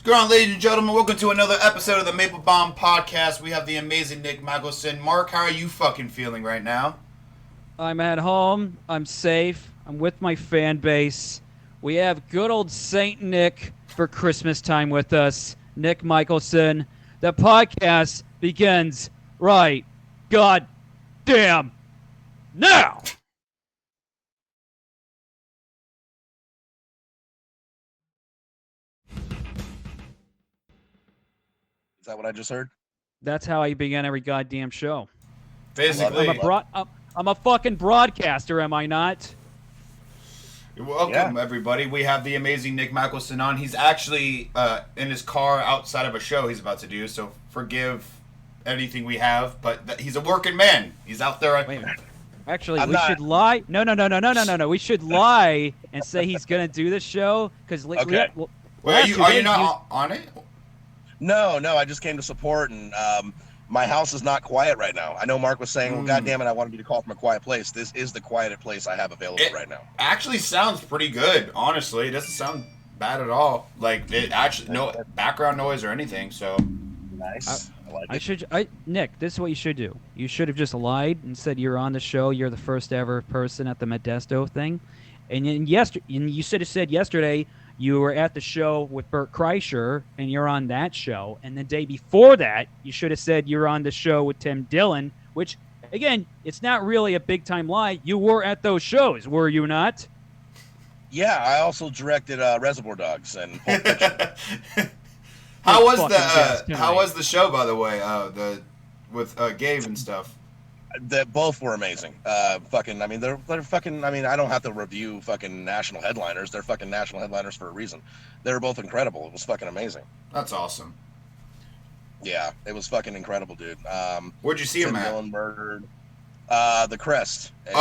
Good on, ladies and gentlemen. Welcome to another episode of the Maple-Baum podcast. We have the amazing Nick Michelsen. Mark, how are you fucking feeling right now? I'm at home. I'm safe. I'm with my fan base. We have good old Saint Nick for Christmas time with us, Nick Michelsen. The podcast begins right god damn now. Is that what I just heard? That's how I begin every goddamn show. Basically, I'm a fucking broadcaster, am I not? welcome everybody. We have the amazing Nick Michelsen on. He's actually in his car outside of a show he's about to do, so forgive anything we have, but he's a working man. He's out there. Wait a minute. Actually, should lie. No. We should lie and say he's gonna do the show because. Okay. Wait, are you not on it? No, I just came to support, and my house is not quiet right now. I know Mark was saying, well, God damn it, I wanted you to call from a quiet place. This is the quietest place I have available right now. Actually sounds pretty good, honestly. It doesn't sound bad at all. Like, it actually, no background noise or anything, so. Nice. I like it. Nick, this is what you should do. You should have just lied and said you're on the show. You're the first ever person at the Modesto thing. And then you should have said yesterday you were at the show with Bert Kreischer and you're on that show. And the day before that, you should have said you're on the show with Tim Dillon, which, again, it's not really a big time lie. You were at those shows, were you not? Yeah, I also directed Reservoir Dogs and Pulp Fiction. How was the show, by the way? With Gabe and stuff. That both were amazing. They're fucking. I mean, I don't have to review fucking national headliners. They're fucking national headliners for a reason. They were both incredible. It was fucking amazing. That's awesome. Yeah, it was fucking incredible, dude. Where'd you see him at? Dillon murdered. The Crest in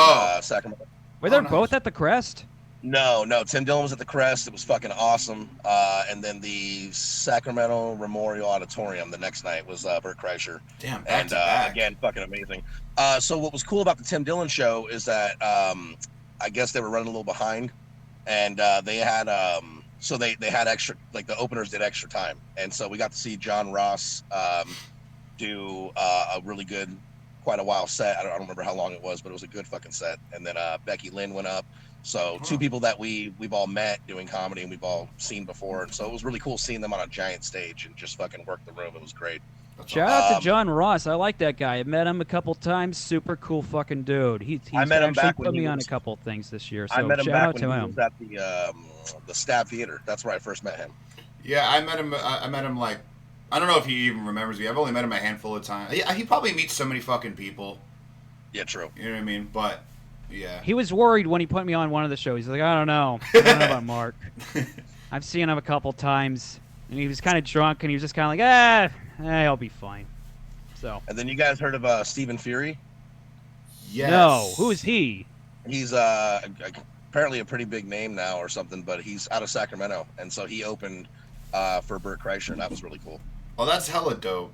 Sacramento. Were they both at the Crest? No. Tim Dillon was at the Crest. It was fucking awesome. And then the Sacramento Memorial Auditorium the next night was Bert Kreischer. Damn, and again, fucking amazing. So what was cool about the Tim Dillon show is that I guess they were running a little behind, and they had they had extra, like the openers did extra time, and so we got to see John Ross do a really good, quite a while set. I don't remember how long it was, but it was a good fucking set. And then Becky Lynn went up. So two people that we've all met doing comedy and we've all seen before, and so it was really cool seeing them on a giant stage and just fucking work the room. It was great. Shout out to John Ross. I like that guy. I met him a couple times. Super cool fucking dude. He's I met him back when put me he on was, a couple things this year. So I met him shout back out when to he him. was at the Stab Theater. That's where I first met him. Yeah, I met him like, I don't know if he even remembers me. I've only met him a handful of times. He probably meets so many fucking people. Yeah, true. You know what I mean? But yeah. He was worried when he put me on one of the shows. He's like, I don't know about Mark. I've seen him a couple times, and he was kind of drunk, and he was just kind of like, I'll be fine. So. And then you guys heard of Stephen Fury? Yes. No. Who is he? He's apparently a pretty big name now or something, but he's out of Sacramento, and so he opened for Bert Kreischer, and that was really cool. Oh, that's hella dope.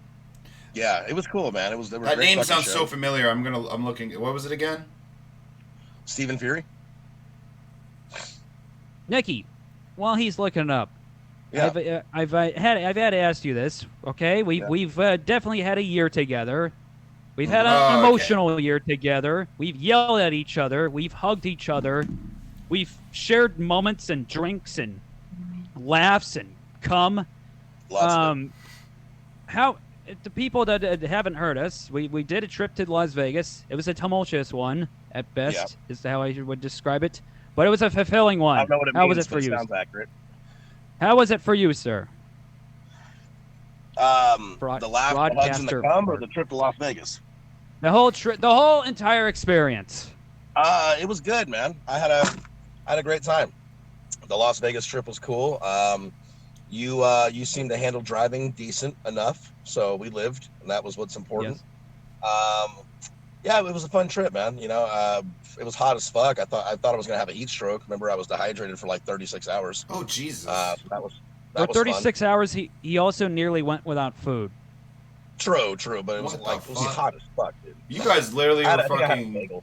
Yeah, it was cool, man. That name sounds so familiar. I'm looking. What was it again? Stephen Fury. Nikki, while he's looking it up, yeah. I've had to ask you this. Okay, we've definitely had a year together. We've had an emotional year together. We've yelled at each other. We've hugged each other. We've shared moments and drinks and laughs and cum. How the people that haven't heard us, we did a trip to Las Vegas. It was a tumultuous one at best, is how I would describe it. But it was a fulfilling one. I don't know what it how means, was it for you? Sounds accurate. How was it for you, sir? The laugh, the hugs, and the cum, or the trip to Las Vegas? The whole trip, the whole entire experience. It was good, man. I had a great time. The Las Vegas trip was cool. You seemed to handle driving decent enough, so we lived, and that was what's important. Yes. Yeah, it was a fun trip, man. You know, it was hot as fuck. I thought I was gonna have a heat stroke. Remember, I was dehydrated for like 36 hours. Oh Jesus! That was for 36 hours. He also nearly went without food. True, but it was hot as fuck, dude. You guys literally were fucking.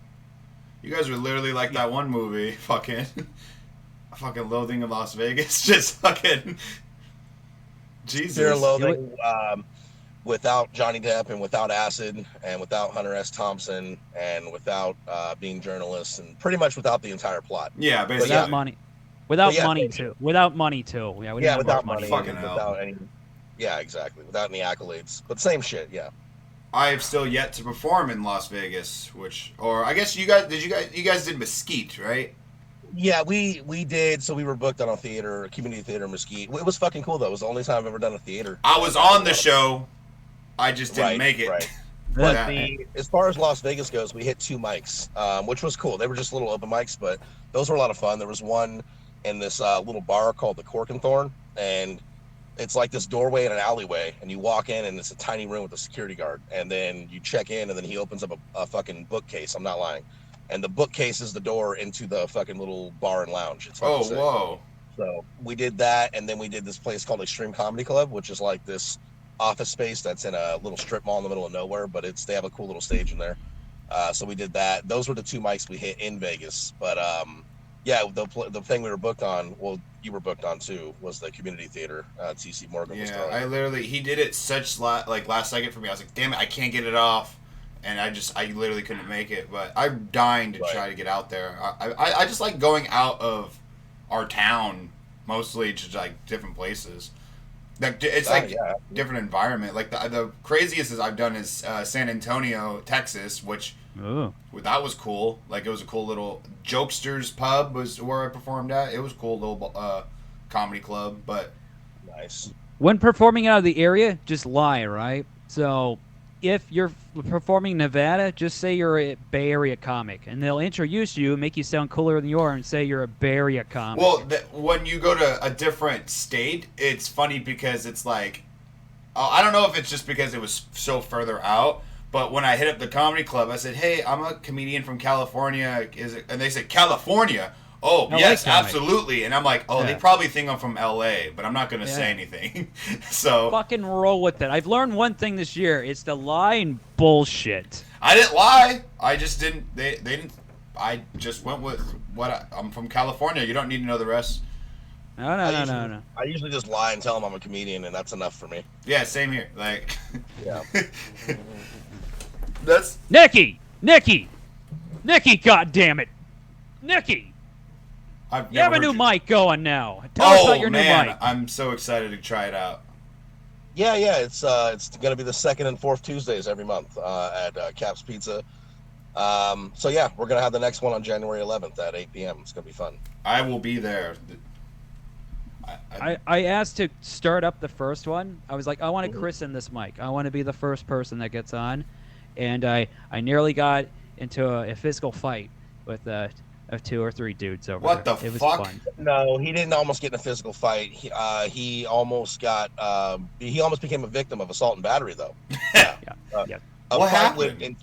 You guys were literally like that one movie, fucking Loathing in Las Vegas, just fucking. Jesus. Fear and Loathing, without Johnny Depp and without Acid and without Hunter S. Thompson and without being journalists and pretty much without the entire plot. Yeah, basically. Without money. Without yeah, money too. Without money too. Yeah, we didn't have without much money. Fucking without any. Yeah, exactly. Without any accolades, but same shit. Yeah. I have still yet to perform in Las Vegas, or I guess you guys did Mesquite, right? Yeah, we did. So we were booked on a community theater, Mesquite. It was fucking cool though. It was the only time I've ever done a theater. I was on the show. I just didn't make it. Right. But as far as Las Vegas goes, we hit 2 mics, which was cool. They were just little open mics, but those were a lot of fun. There was one in this little bar called the Cork and Thorn, and it's like this doorway in an alleyway, and you walk in, and it's a tiny room with a security guard, and then you check in, and then he opens up a fucking bookcase. I'm not lying. And the bookcase is the door into the fucking little bar and lounge. It's whoa. So we did that, and then we did this place called Extreme Comedy Club, which is like this office space that's in a little strip mall in the middle of nowhere, but they have a cool little stage in there. So we did that. Those were the 2 mics we hit in Vegas. But yeah, the thing we were booked on, well, you were booked on too, was the community theater. TC Morgan was throwing. He did it such last second for me. I was like, damn it, I can't get it off. And I literally couldn't make it, but I'm dying to try to get out there. I just like going out of our town, mostly to like different places. Like it's different environment. Like the craziest is I've done is San Antonio, Texas, which that was cool. Like it was a cool little Jokesters pub was where I performed at. It was a cool little comedy club, but nice. When performing out of the area, just lie, right? So if you're performing in Nevada, just say you're a Bay Area comic, and they'll introduce you, make you sound cooler than you are, and say you're a Bay Area comic. Well, when you go to a different state, it's funny because it's like, I don't know if it's just because it was so further out, but when I hit up the comedy club, I said, hey, I'm a comedian from California. And they said, California? Oh, LA yes, comic. Absolutely. And I'm like, they probably think I'm from LA, but I'm not going to say anything. So fucking roll with it. I've learned one thing this year. It's to lie and bullshit. I didn't lie. I just didn't. They didn't. I just went with I'm from California. You don't need to know the rest. No. I usually just lie and tell them I'm a comedian, and that's enough for me. Yeah, same here. Like, yeah. That's Nikki, goddammit, Nikki. You have a new mic going now. Tell us about your new mic. I'm so excited to try it out. Yeah, it's going to be the 2nd and 4th Tuesdays every month at Cap's Pizza. So yeah, we're going to have the next one on January 11th at 8 p.m. It's going to be fun. I will be there. I asked to start up the first one. I was like, I want to christen this mic. I want to be the first person that gets on. And I nearly got into a physical fight with 2 or 3 dudes over what there. The it was fuck? Fun. No, he didn't almost get in a physical fight. He almost became a victim of assault and battery, though. Yeah. What happened?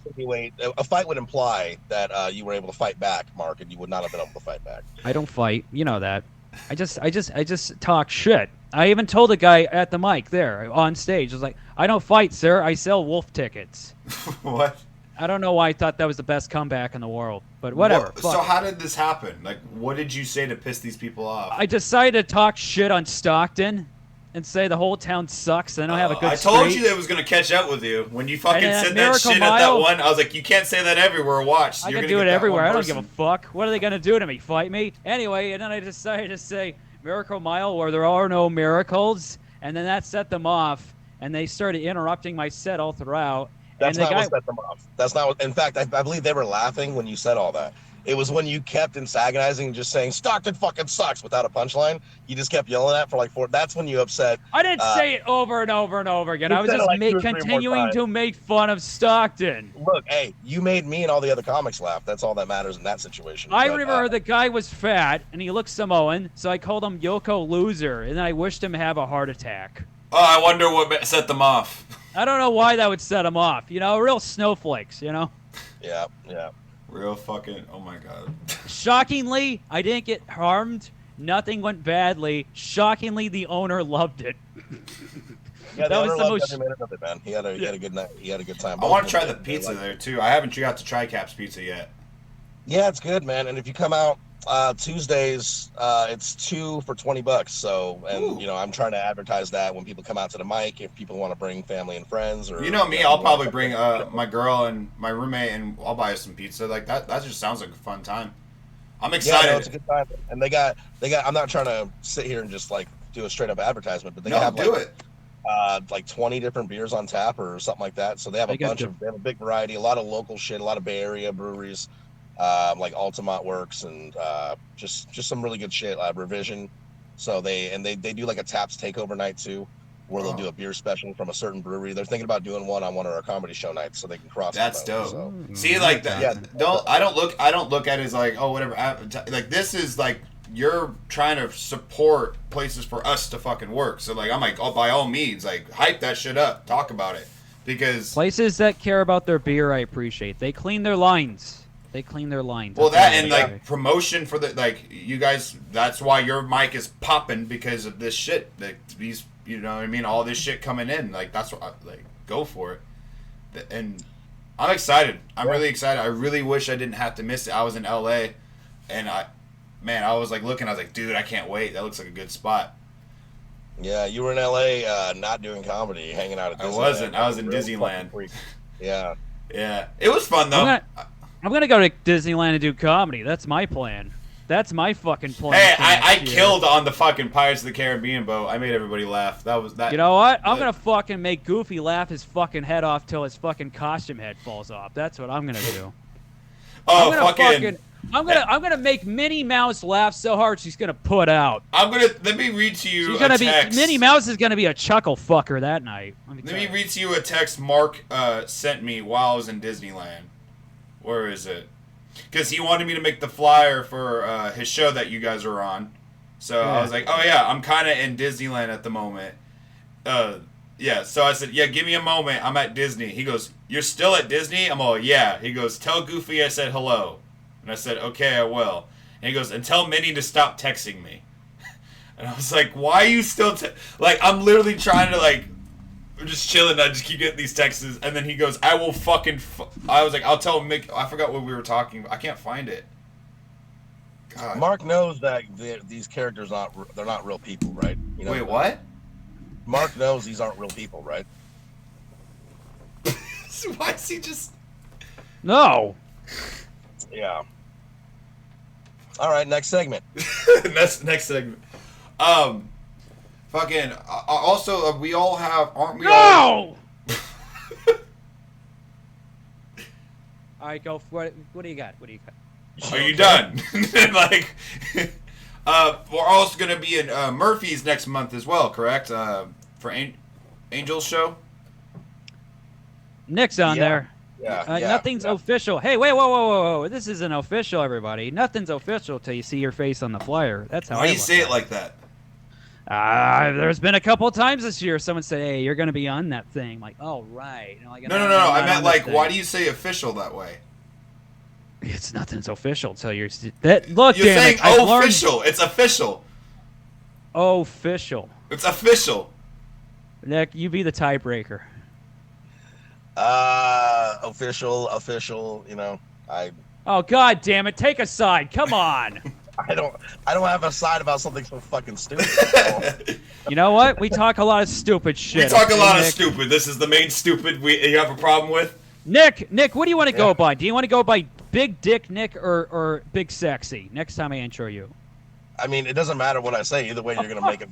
A fight would imply that you were able to fight back, Mark, and you would not have been able to fight back. I don't fight. You know that. I just talk shit. I even told a guy at the mic there on stage, I was like, I don't fight, sir. I sell wolf tickets. What? I don't know why I thought that was the best comeback in the world, but whatever. So how did this happen? Like, what did you say to piss these people off? I decided to talk shit on Stockton and say the whole town sucks. I don't have a good I told you that it was going to catch up with you. When you fucking said that shit at that one, I was like, you can't say that everywhere. Watch. I can do it everywhere. I don't give a fuck. What are they going to do to me? Fight me? Anyway, and then I decided to say Miracle Mile where there are no miracles, and then that set them off, and they started interrupting my set all throughout. That's not what set them off. That's not what. In fact, I believe they were laughing when you said all that. It was when you kept antagonizing and just saying Stockton fucking sucks without a punchline. You just kept yelling at for like 4. That's when you upset. I didn't say it over and over and over again. I was just continuing to make fun of Stockton. Look, hey, you made me and all the other comics laugh. That's all that matters in that situation. I remember the guy was fat and he looked Samoan, so I called him Yoko Loser, and then I wished him have a heart attack. Oh, I wonder what set them off. I don't know why that would set them off. Real snowflakes, Yeah. Real fucking, oh my god. Shockingly, I didn't get harmed. Nothing went badly. Shockingly, the owner loved it. Yeah, that was the most. Every minute of it, man. He had a good night. He had a good time. I want to try the pizza there too. I haven't got to try Cap's Pizza yet. Yeah, it's good, man. And if you come out Tuesdays, it's 2 for $20. So, and Ooh. you know, I'm trying to advertise that when people come out to the mic, if people want to bring family and friends, or You know me, I'll probably bring my girl and my roommate, and I'll buy us some pizza. Like that just sounds like a fun time. I'm excited. Yeah, no, it's a good time. And they got. I'm not trying to sit here and just like do a straight up advertisement, but they have like 20 different beers on tap or something like that. So they have they have a big variety, a lot of local shit, a lot of Bay Area breweries, like Altamont Works, and just some really good shit. Revision. So they do like a taps takeover night too, where they'll do a beer special from a certain brewery. They're thinking about doing one on one of our comedy show nights, so they can cross. That's dope. So. See, like that. Yeah, I don't look at it as like, oh, whatever. Like this is like you're trying to support places for us to fucking work. So like I'm like, oh, by all means, like hype that shit up, talk about it, because places that care about their beer, I appreciate. They clean their lines. Well, that and like promotion for the like you guys. That's why your mic is popping, because of this shit. Like these, you know what I mean? All this shit coming in. Like that's what like go for it. And I'm excited. I'm really excited. I really wish I didn't have to miss it. I was in LA, and I was like looking. I was like, dude, I can't wait. That looks like a good spot. Yeah, you were in LA, not doing comedy, hanging out at Disneyland. I wasn't. I was in Disneyland. Yeah. Yeah. It was fun though. I'm gonna go to Disneyland and do comedy. That's my plan. That's my fucking plan. Hey, I killed on the fucking Pirates of the Caribbean boat. I made everybody laugh. That was that. You know what? I'm gonna fucking make Goofy laugh his fucking head off till his fucking costume head falls off. That's what I'm gonna do. I'm gonna make Minnie Mouse laugh so hard she's gonna put out. Let me read to you a text. Minnie Mouse is gonna be a chuckle fucker that night. Let me read to you a text Mark sent me while I was in Disneyland. Where is it? Because he wanted me to make the flyer for his show that you guys are on. So I was like, oh yeah, I'm kind of in Disneyland at the moment. Yeah, so I said, yeah, give me a moment. I'm at Disney. He goes, you're still at Disney? I'm all, yeah. He goes, tell Goofy I said hello. And I said, okay, I will. And he goes, and tell Minnie to stop texting me. And I was like, why are you still like, I'm literally trying to like, we're just chilling. I just keep getting these texts, and then he goes, "I will fucking." I was like, "I'll tell Mick." I forgot what we were talking about. I can't find it. God. Mark knows that these characters they're not real people, right? You know, wait, what? Mark knows these aren't real people, right? Why is he just? No. Yeah. All right, next segment. next segment. Fucking. Also, we all have, aren't we? No. All right, go. What do you got? Are you done? Like, we're also gonna be in Murphy's next month as well, correct? For Angel's show. Nick's on there. Yeah. Nothing's official. Hey, wait, whoa! This isn't official, everybody. Nothing's official till you see your face on the flyer. That's how. Why do you say it like that? There's been a couple of times this year someone said, "Hey, you're going to be on that thing." Like, oh, right. You know, like, no. I meant like, why do you say official that way? It's nothing's official till you're that. Look, you're saying official. It's official. Official. It's official. Nick, you be the tiebreaker. Official. You know, Oh God damn it! Take a side. Come on. I don't have a side about something so fucking stupid. You know what? We talk a lot of stupid shit. We talk a lot of stupid. This is the main stupid you have a problem with? Nick, what do you want to go by? Do you want to go by Big Dick Nick or Big Sexy? Next time I intro you. I mean, it doesn't matter what I say. Either way, you're going to make it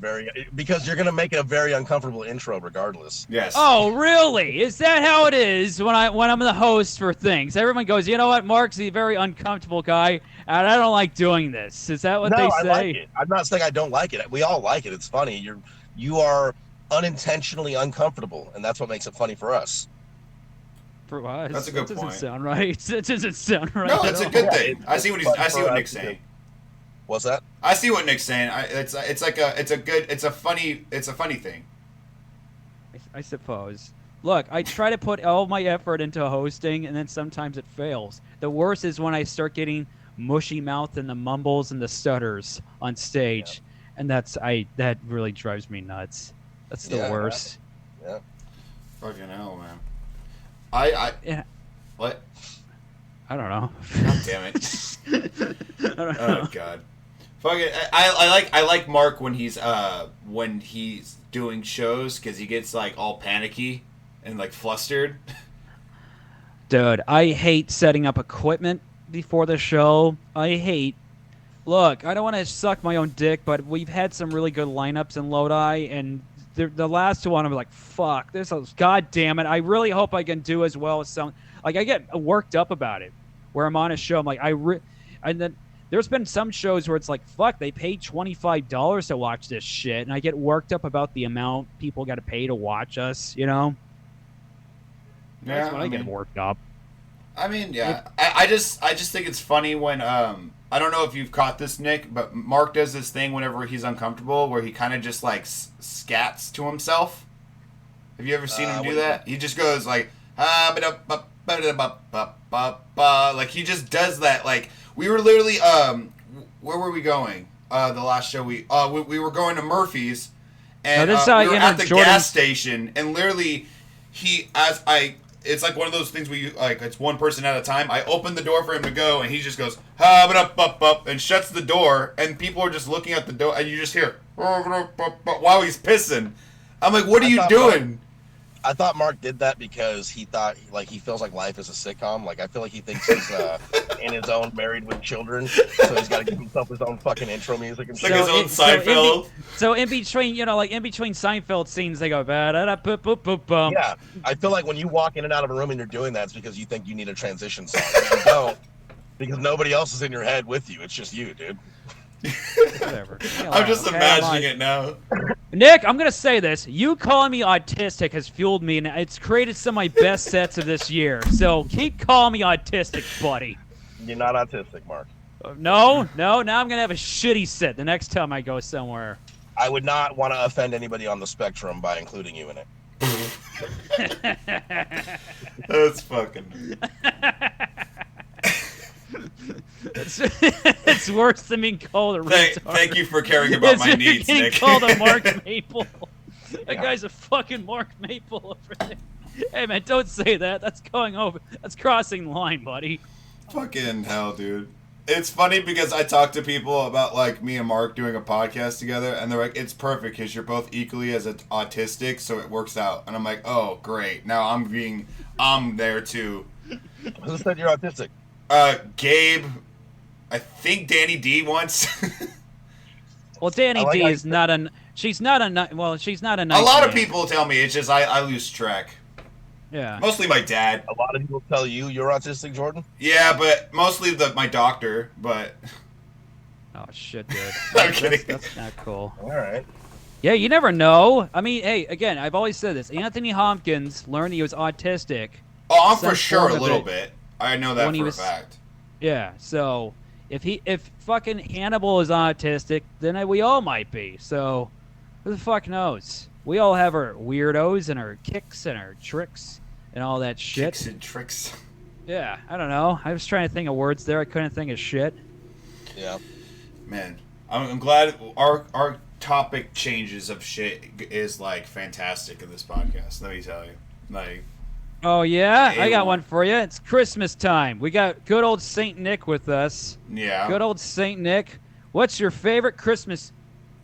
because you're going to make it a very uncomfortable intro regardless. Yes. Oh, really? Is that how it is when I'm the host for things? Everyone goes, you know what? Mark's a very uncomfortable guy, and I don't like doing this. Is that what they say? I like it. I'm not saying I don't like it. We all like it. It's funny. You are unintentionally uncomfortable, and that's what makes it funny for us. For us? That's a good point. That doesn't sound right. That doesn't sound right. No, it's a good thing. I see what Nick's saying. What's that? I see what Nick's saying. It's a funny thing. I suppose. Look, I try to put all my effort into hosting, and then sometimes it fails. The worst is when I start getting mushy mouth and the mumbles and the stutters on stage, and that really drives me nuts. That's the worst. Yeah. Fucking hell, man. Yeah. What? I don't know. God damn it. I don't know. Oh god. Fuck it. I like Mark when he's doing shows because he gets like all panicky and like flustered. Dude, I hate setting up equipment before the show. Look, I don't want to suck my own dick, but we've had some really good lineups in Lodi, and the last one, I'm like, fuck, god damn it. I really hope I can do as well as some. Like, I get worked up about it, where I'm on a show. I'm like, and then there's been some shows where it's like, fuck, they paid $25 to watch this shit, and I get worked up about the amount people got to pay to watch us, you know? Yeah, That's when I get worked up. I mean, yeah. I just think it's funny when I don't know if you've caught this, Nick, but Mark does this thing whenever he's uncomfortable where he kind of just like scats to himself. Have you ever seen him do that? He just goes like like he just does that. Like we were literally where were we going? The last show we were going to Murphy's, and we were at the gas station, and literally it's like one of those things where you, like, it's one person at a time. I open the door for him to go, and he just goes, and shuts the door, and people are just looking at the door, and you just hear, while he's pissing. I'm like, what are you doing? I thought Mark did that because he thought, like, he feels like life is a sitcom. Like, I feel like he thinks he's in his own Married with Children, so he's got to give himself his own fucking intro music and shit. Like his own Seinfeld. So in between, in between Seinfeld scenes, they go, ba-da-da-boop-boop-boop-bum. Yeah, I feel like when you walk in and out of a room and you're doing that, it's because you think you need a transition song. You don't, because nobody else is in your head with you. It's just you, dude. Whatever. I'm just imagining it now. Nick, I'm gonna say this. You calling me autistic has fueled me, and it's created some of my best sets of this year. So keep calling me autistic, buddy. You're not autistic, Mark. No. Now I'm gonna have a shitty set the next time I go somewhere. I would not want to offend anybody on the spectrum by including you in it. That's fucking. It's worse than being called a retard. Thank you for caring about my needs, getting Nick. called a Mark Maple. That guy's a fucking Mark Maple over there. Hey man, don't say that. That's going over. That's crossing the line, buddy. Fucking hell, dude. It's funny because I talk to people about like me and Mark doing a podcast together, and they're like, "It's perfect because you're both equally as autistic, so it works out." And I'm like, "Oh, great! Now I'm there too." Who said you're autistic? Gabe. I think Danny D once. Well, Danny D is not a. She's not a. Well, she's not a. Nice a lot of man. people tell me it's just I lose track. Yeah. Mostly my dad. A lot of people tell you you're autistic, Jordan. Yeah, but mostly my doctor. But. Oh shit, dude. I'm kidding. That's not cool. All right. Yeah, you never know. I mean, hey, again, I've always said this. Anthony Hopkins learned he was autistic. Oh, I'm for sure a little bit. I know that for a fact. Yeah, so if fucking Hannibal is autistic, then we all might be. So who the fuck knows? We all have our weirdos and our kicks and our tricks and all that shit. Kicks and tricks. Yeah, I don't know. I was trying to think of words there. I couldn't think of shit. Yeah. Man, I'm glad our topic changes of shit is like fantastic in this podcast. Let me tell you, like. Oh yeah, I got one for you. It's Christmas time. We got good old Saint Nick with us. Yeah. Good old Saint Nick. What's your favorite Christmas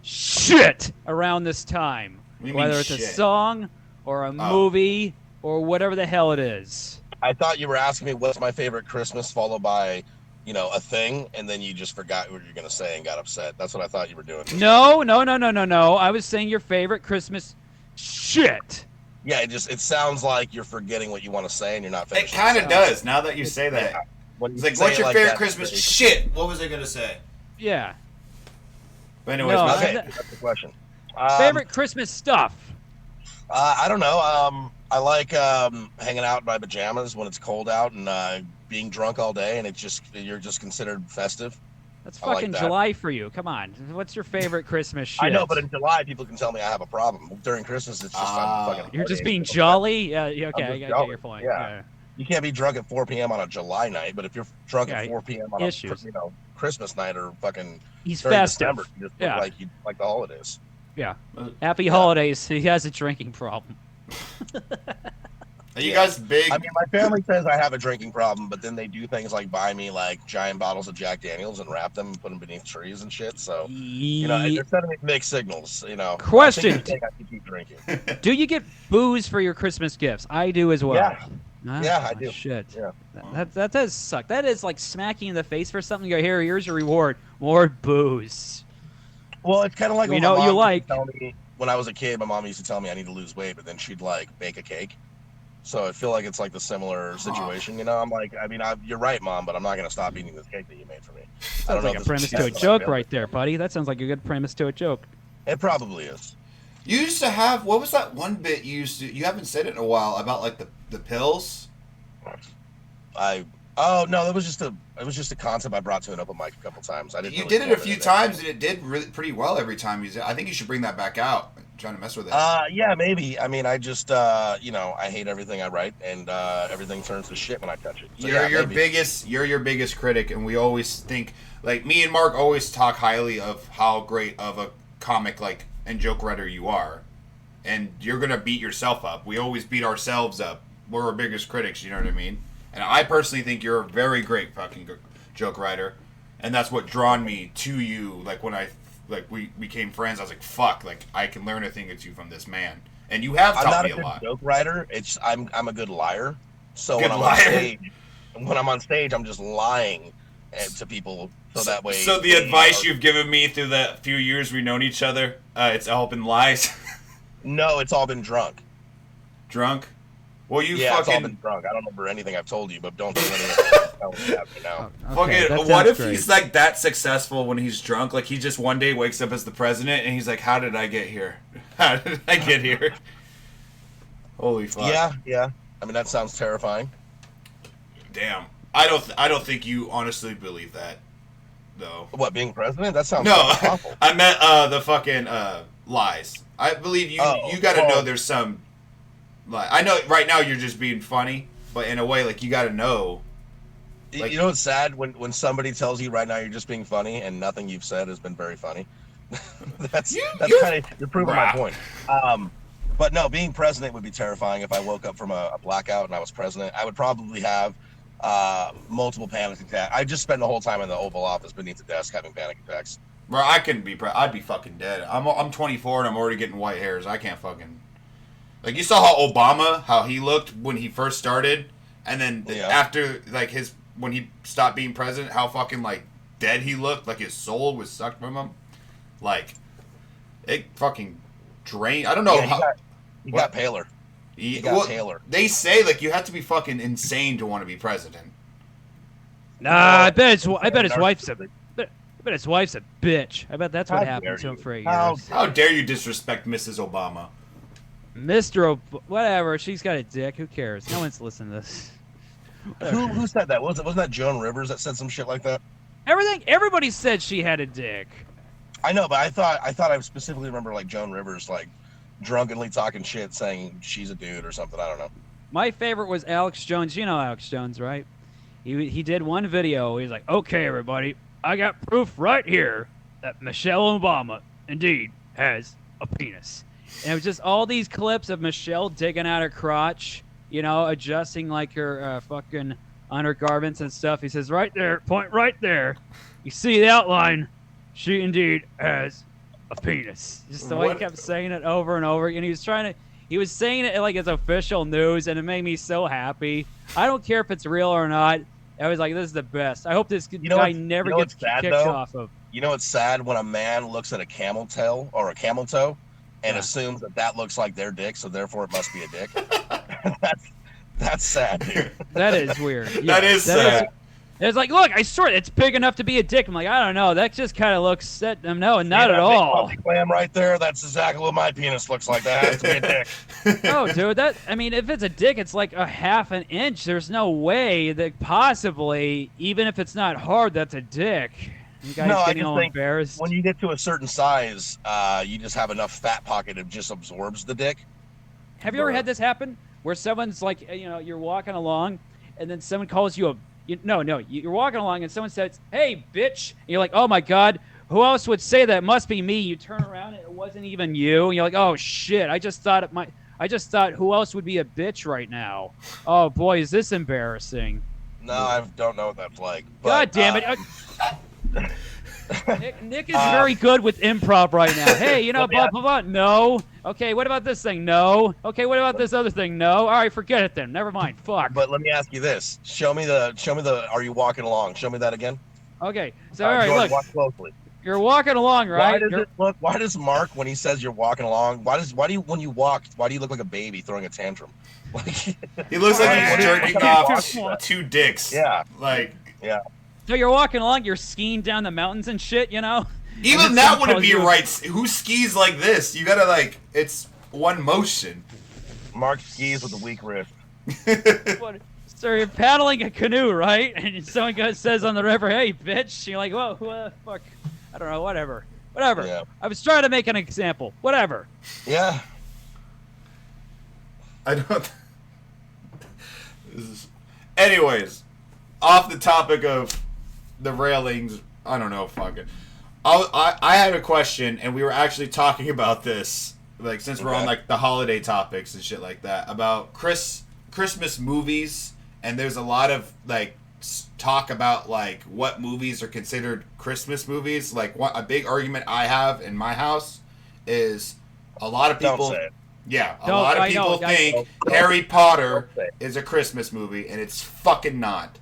shit around this time? Whether it's a song or a movie or whatever the hell it is. I thought you were asking me what's my favorite Christmas, followed by, a thing, and then you just forgot what you were gonna say and got upset. That's what I thought you were doing. No. I was saying your favorite Christmas shit. Yeah, it sounds like you're forgetting what you want to say and you're not finishing. It kind of does now that you say that. Yeah. It's like, what's your favorite Christmas shit? What was I gonna say? Yeah. But anyways, okay, that's the question. Favorite Christmas stuff? I don't know. I like hanging out in my pajamas when it's cold out and being drunk all day, and you're just considered festive. That's fucking July for you. Come on. What's your favorite Christmas shit? I know, but in July, people can tell me I have a problem. During Christmas, it's just I'm fucking. You're just being jolly? Yeah, okay, I get your point. Yeah. You can't be drunk at 4 p.m. on a July night, but if you're drunk at 4 p.m. on a Christmas night or fucking he's festive. December, you just look like you like the holidays. Yeah. Happy holidays. He has a drinking problem. Are you guys big? I mean, my family says I have a drinking problem, but then they do things like buy me like giant bottles of Jack Daniels and wrap them and put them beneath trees and shit. So, they're sending me mixed signals. Question: I think I can keep drinking. Do you get booze for your Christmas gifts? I do as well. Yeah, I do. Shit. Yeah. That does suck. That is like smacking in the face for something. You go, here's your reward. More booze. Well, it's kind of like we know what you like. When I was a kid, my mom used to tell me I need to lose weight, but then she'd like bake a cake. So I feel like it's like the similar situation, I'm like, you're right, Mom, but I'm not gonna stop eating this cake that you made for me. Sounds like a premise to a joke right there, buddy. That sounds like a good premise to a joke. It probably is. You used to have, what was that one bit you haven't said it in a while about like the pills? No, it was just a concept I brought to an open mic a couple times. You did it a few times and it did really pretty well every time. I think you should bring that back out. I'm trying to mess with it. Yeah, maybe. I just I hate everything I write and everything turns to shit when I touch it. So, you're your biggest critic, and we always think, like, me and Mark always talk highly of how great of a comic and joke writer you are. And you're gonna beat yourself up. We always beat ourselves up. We're our biggest critics, you know what I mean? And I personally think you're a very great fucking joke writer, and that's what drawn me to you. Like when we became friends, I was like, "Fuck!" Like I can learn a thing or two from this man, and you have taught me a lot. I'm not a good joke writer. I'm a good liar. So when I'm on stage, I'm just lying to people so that way. So the advice you've given me through the few years we've known each other, it's all been lies. No, it's all been drunk. Drunk? Well, it's all been drunk. I don't remember anything I've told you, but don't do anything now. What if he's like that successful when he's drunk? Like he just one day wakes up as the president and he's like, "How did I get here? How did I get here?" Holy fuck. Yeah. That sounds terrifying. Damn. I don't think you honestly believe that, though. What, being president? That sounds awful. I meant the fucking lies. I believe you. You got to know there's some. Like, I know right now you're just being funny, but in a way, like, you got to know. Like, you know what's sad? When somebody tells you right now you're just being funny and nothing you've said has been very funny. that's you're proving my point. But no, being president would be terrifying. If I woke up from a blackout and I was president, I would probably have multiple panic attacks. I just spend the whole time in the Oval Office beneath the desk having panic attacks. Bro, I couldn't be I'd be fucking dead. I'm 24 and I'm already getting white hairs. I can't fucking. Like, you saw how he looked when he first started, and then after, like, when he stopped being president, how fucking, like, dead he looked, like his soul was sucked from him. Like, it fucking drained. I don't know how. He got paler. He got paler. They say, like, you have to be fucking insane to want to be president. Nah, I bet his wife's a bitch. I bet that's what happened to him for 8 years. How dare you disrespect Mrs. Obama? Whatever. She's got a dick. Who cares? No one's listening to this. Who said that? Wasn't that Joan Rivers that said some shit like that? Everybody said she had a dick. I know, but I thought I specifically remember like Joan Rivers like drunkenly talking shit, saying she's a dude or something. I don't know. My favorite was Alex Jones. You know Alex Jones, right? He did one video. He's like, "Okay, everybody, I got proof right here that Michelle Obama indeed has a penis." And it was just all these clips of Michelle digging out her crotch, adjusting like her fucking undergarments and stuff. He says, "Right there, point right there. You see the outline? She indeed has a penis." Just the way he kept saying it over and over. And he was saying it like it's official news, and it made me so happy. I don't care if it's real or not. I was like, this is the best. I hope this guy never gets kicked off of. You know what's sad? When a man looks at a camel tail or a camel toe and assumes that looks like their dick, so therefore it must be a dick. That's sad, dude. That is weird. Yeah, that is sad. It's like, look, I swear it's big enough to be a dick. I'm like, I don't know. That just kind of looks set. No, not at all. Clam right there. That's exactly what my penis looks like. That has to be a dick. No, dude. If it's a dick, it's like a half an inch. There's no way that possibly, even if it's not hard, that's a dick. You guys getting all embarrassed. When you get to a certain size, you just have enough fat pocket that just absorbs the dick. Have you ever had this happen where someone's like, you're walking along, and then someone calls you you're walking along and someone says, "Hey, bitch," and you're like, "Oh my God, who else would say that? It must be me." You turn around and it wasn't even you, and you're like, "Oh shit, I just thought I just thought, who else would be a bitch right now? Oh boy, is this embarrassing. No, I don't know what that's like. God But, damn it. Nick is very good with improv right now. Hey, you know, blah, blah, blah. No. Okay, what about this thing? No. Okay, what about this other thing? No. All right, forget it then. Never mind. Fuck. But let me ask you this. Show me the are you walking along? Show me that again. Okay. So, all right, George, look. watch closely. You're walking along, right? Why does Mark, when he says you're walking along, why do you look like a baby throwing a tantrum? Like, he looks like he's jerking off two dicks. Yeah. Yeah. So you're walking along, you're skiing down the mountains and shit, you know? Even that wouldn't be right. Who skis like this? You gotta, it's one motion. Mark skis with a weak wrist. So you're paddling a canoe, right? And someone says on the river, hey, bitch. You're like, whoa, what the fuck? I don't know, whatever. Yeah. I was trying to make an example. Whatever. Yeah. I don't... Anyways, off the topic of the railings, I don't know, fuck it. I had a question, and we were actually talking about this, since we're on, the holiday topics and shit like that, about Christmas movies, and there's a lot of, talk about, what movies are considered Christmas movies. A big argument I have in my house is a lot of people... Don't say it. Yeah, a lot of people think Harry Potter is a Christmas movie, and it's fucking not.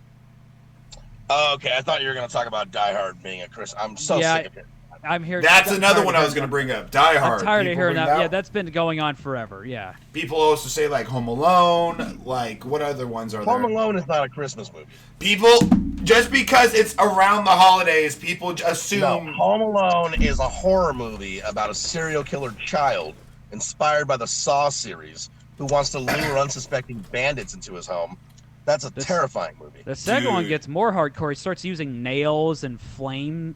Oh, okay. I thought you were going to talk about Die Hard being a Christmas. I'm so sick of it. I'm here. That's another one I was going to bring up. Die Hard. I'm tired of hearing that. Yeah, that's been going on forever. Yeah. People also say Home Alone. What other ones are there? Home Alone is not a Christmas movie. People, just because it's around the holidays, people assume. No, Home Alone is a horror movie about a serial killer child inspired by the Saw series who wants to lure unsuspecting bandits into his home. That's a terrifying movie. The second one gets more hardcore. He starts using nails and flame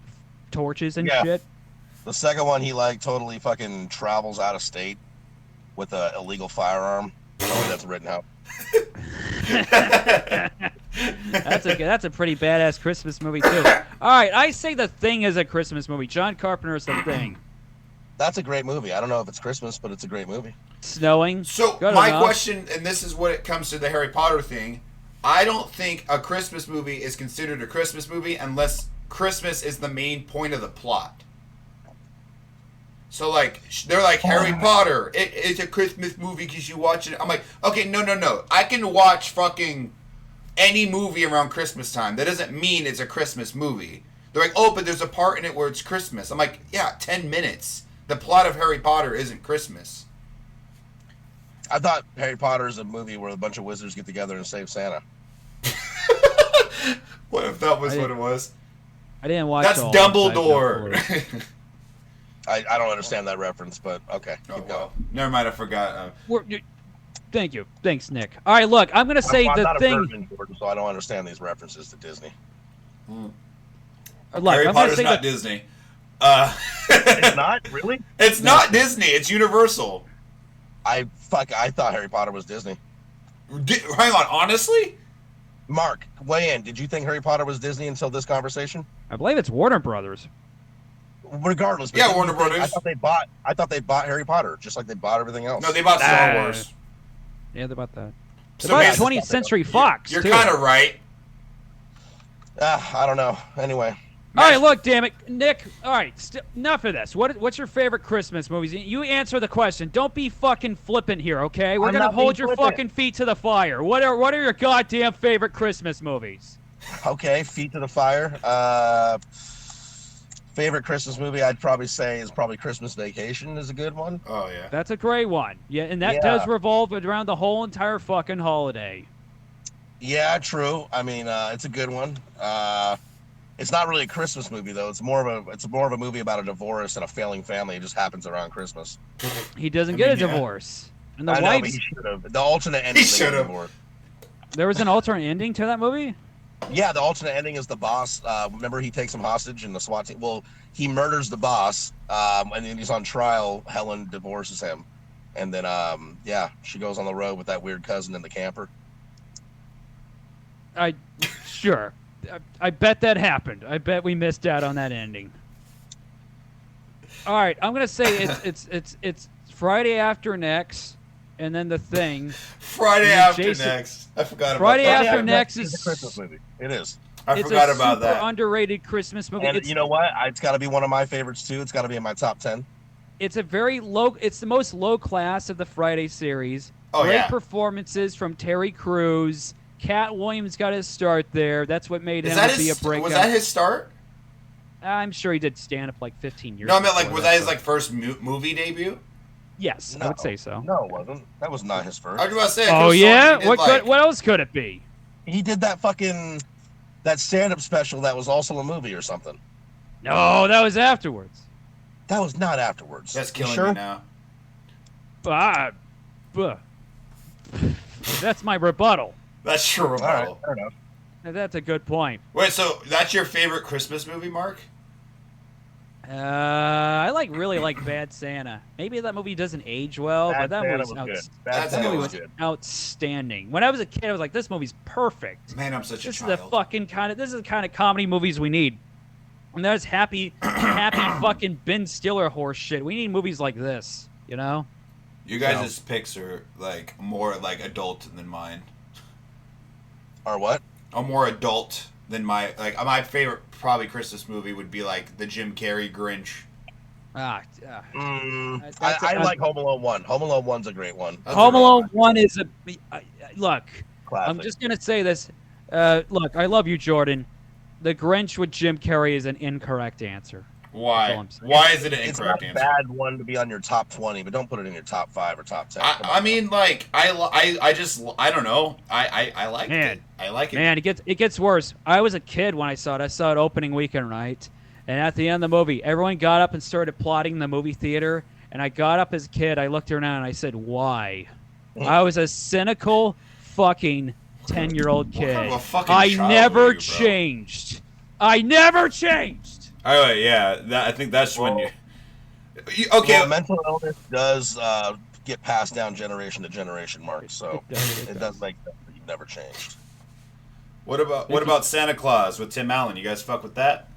torches and shit. The second one, he totally fucking travels out of state with an illegal firearm. That's written out. That's a pretty badass Christmas movie too. All right, I say The Thing is a Christmas movie. John Carpenter's The Thing. That's a great movie. I don't know if it's Christmas, but it's a great movie. Snowing. So my question, and this is what it comes to the Harry Potter thing. I don't think a Christmas movie is considered a Christmas movie unless Christmas is the main point of the plot. So, they're like, Harry Potter, it's a Christmas movie because you watch it. I'm like, okay, no. I can watch fucking any movie around Christmas time. That doesn't mean it's a Christmas movie. They're like, oh, but there's a part in it where it's Christmas. I'm like, yeah, 10 minutes. The plot of Harry Potter isn't Christmas. I thought Harry Potter is a movie where a bunch of wizards get together and save Santa. What if that was what it was? I didn't watch. That's Dumbledore. I don't understand that reference, but okay. Keep going. Never mind, I forgot. Thank you. Thanks, Nick. All right, look, I'm going to say I'm not thing. A virgin, George, so I don't understand these references to Disney. Look, Harry Potter's not Disney. It's not? Really? It's not Disney. It's Universal. I thought Harry Potter was Disney. Hang on, honestly? Mark, weigh in. Did you think Harry Potter was Disney until this conversation? I believe it's Warner Brothers. Regardless. Yeah, Warner Brothers. I thought they bought Harry Potter, just like they bought everything else. No, they bought Star Wars. Yeah, they bought that. They bought 20th Century Fox, You're kind of right. I don't know. Anyway. All right, look, damn it, Nick. All right, enough of this. What's your favorite Christmas movies? You answer the question. Don't be fucking flippant here, okay? We're gonna hold your fucking feet to the fire. What are your goddamn favorite Christmas movies? Okay, feet to the fire. Favorite Christmas movie I'd probably say is Christmas Vacation is a good one. Oh yeah, that's a great one. Yeah, and that does revolve around the whole entire fucking holiday. Yeah, true. I mean, it's a good one. It's not really a Christmas movie though. It's more of a movie about a divorce and a failing family. It just happens around Christmas. He doesn't get a divorce. And the I know, but he should have. The alternate ending. He should have. There was an alternate ending to that movie? Yeah, the alternate ending is the boss. Remember, he takes him hostage in the SWAT team. Well, he murders the boss, and then he's on trial. Helen divorces him, and then she goes on the road with that weird cousin in the camper. Sure. I bet that happened. I bet we missed out on that ending. All right, I'm gonna say it's Friday after next, and then The Thing. Friday And After Jason- Next. I forgot Friday about that. After Next is is a Christmas movie. It is. I it's forgot a about super that. underrated Christmas movie. And you know what? It's got to be one of my favorites too. It's got to be in my top 10. It's a very low. It's the most low class of the Friday series. Oh, Great yeah. performances from Terry Crews. Cat Williams got his start there. That's what made Is him that be a his? breakout. Was that his start? I'm sure he did stand up like 15 years. No, I meant like before was that, that his but- like first movie debut? Yes, I would say so. No, it wasn't. That was not his first. I was about to say. I Oh could've yeah, sworn he did, like- what else could it be? He did that stand-up special that was also a movie or something. No, that was afterwards. That was not afterwards. That's You killing sure? me now. That's my rebuttal. That's your All rebuttal. right, fair enough. That's a good point. Wait, so that's your favorite Christmas movie, Mark? I really like Bad Santa. Maybe that movie doesn't age well, but that Santa movie was good. Bad Bad Santa Santa movie was was good. outstanding. When I was a kid, I was like, "This movie's perfect. Man, I'm such a This is child. the fucking kind of comedy movies we need." And there's happy fucking Ben Stiller horse shit. We need movies like this, you know? You guys' picks are like more like adult than mine. Or what? I'm more adult than my favorite probably Christmas movie would be like the Jim Carrey Grinch. Ah, I like Home Alone 1. Home Alone 1's a great one. That's Home a good Alone one. 1 is look. Classic. I'm just gonna say this. Look, I love you, Jordan. The Grinch with Jim Carrey is an incorrect answer. That's all Why? I'm saying. Why is it an It's not incorrect a answer? bad one to be on your top 20, but don't put it in your top 5 or top 10. Come I on. mean, like I just I don't know. I like Man. it. I like it. Man, it gets worse. I was a kid when I saw it. I saw it opening weekend, right? And at the end of the movie, everyone got up and started plotting in the movie theater. And I got up as a kid. I looked around and I said, "Why?" I was a cynical fucking 10-year-old What kind kid. of a fucking I child never were you, bro? changed. I never changed. All right, yeah. I think that's when you. Okay. Well, mental illness does get passed down generation to generation, Mark. So It it does make sense that you've never changed. What about Santa Claus with Tim Allen? You guys fuck with that?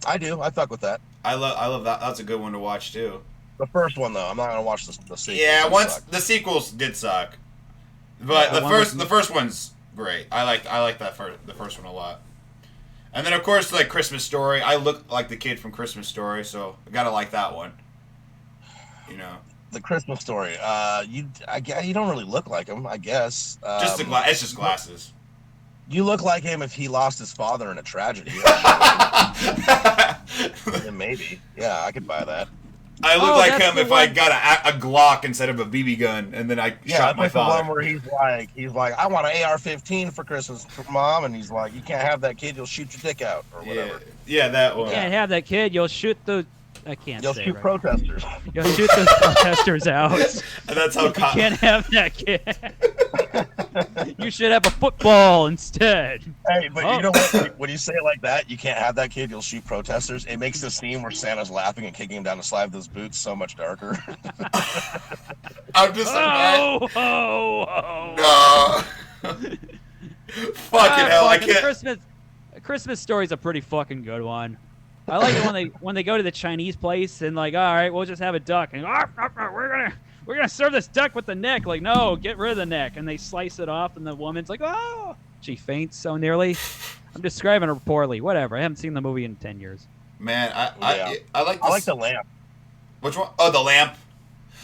I do. I fuck with that. I love that. That's a good one to watch too. The first one, though, I'm not gonna watch the sequel. Yeah, It once sucked. the sequels did suck, but Yeah, the first one's great. I like the first one a lot. And then of course like Christmas Story. I look like the kid from Christmas Story, so I gotta like that one. You know, The Christmas Story. You don't really look like him, I guess. just it's just glasses. You look like him if he lost his father in a tragedy. Then maybe. Yeah, I could buy that. I look Oh, like that's him the if I one- got a Glock instead of a BB gun, and then I Yeah, shot my that's the one father. where he's like, I want an AR-15 for Christmas, Mom, and he's like, you can't have that, kid. You'll shoot your dick out or Yeah, whatever. yeah, that one. You can't have that kid. You'll shoot the. I can't You'll say shoot right. protesters. You'll shoot those protesters out. And that's how You can't have that kid. You should have a football instead. Hey, but Oh. you know what? When you say it like that, you can't have that, kid. You'll shoot protesters. It makes the scene where Santa's laughing and kicking him down the slide with his boots so much darker. I'm just like, Oh, oh, no. Fucking hell, I can't. Christmas Story's a pretty fucking good one. I like it when they go to the Chinese place and like, all right, we'll just have a duck and we're gonna serve this duck with the neck. Like, no, get rid of the neck, and they slice it off, and the woman's like, oh, she faints so nearly. I'm describing her poorly. Whatever. I haven't seen the movie in 10 years. Man, Yeah. I like. I This. like the lamp. Which one? Oh, the lamp.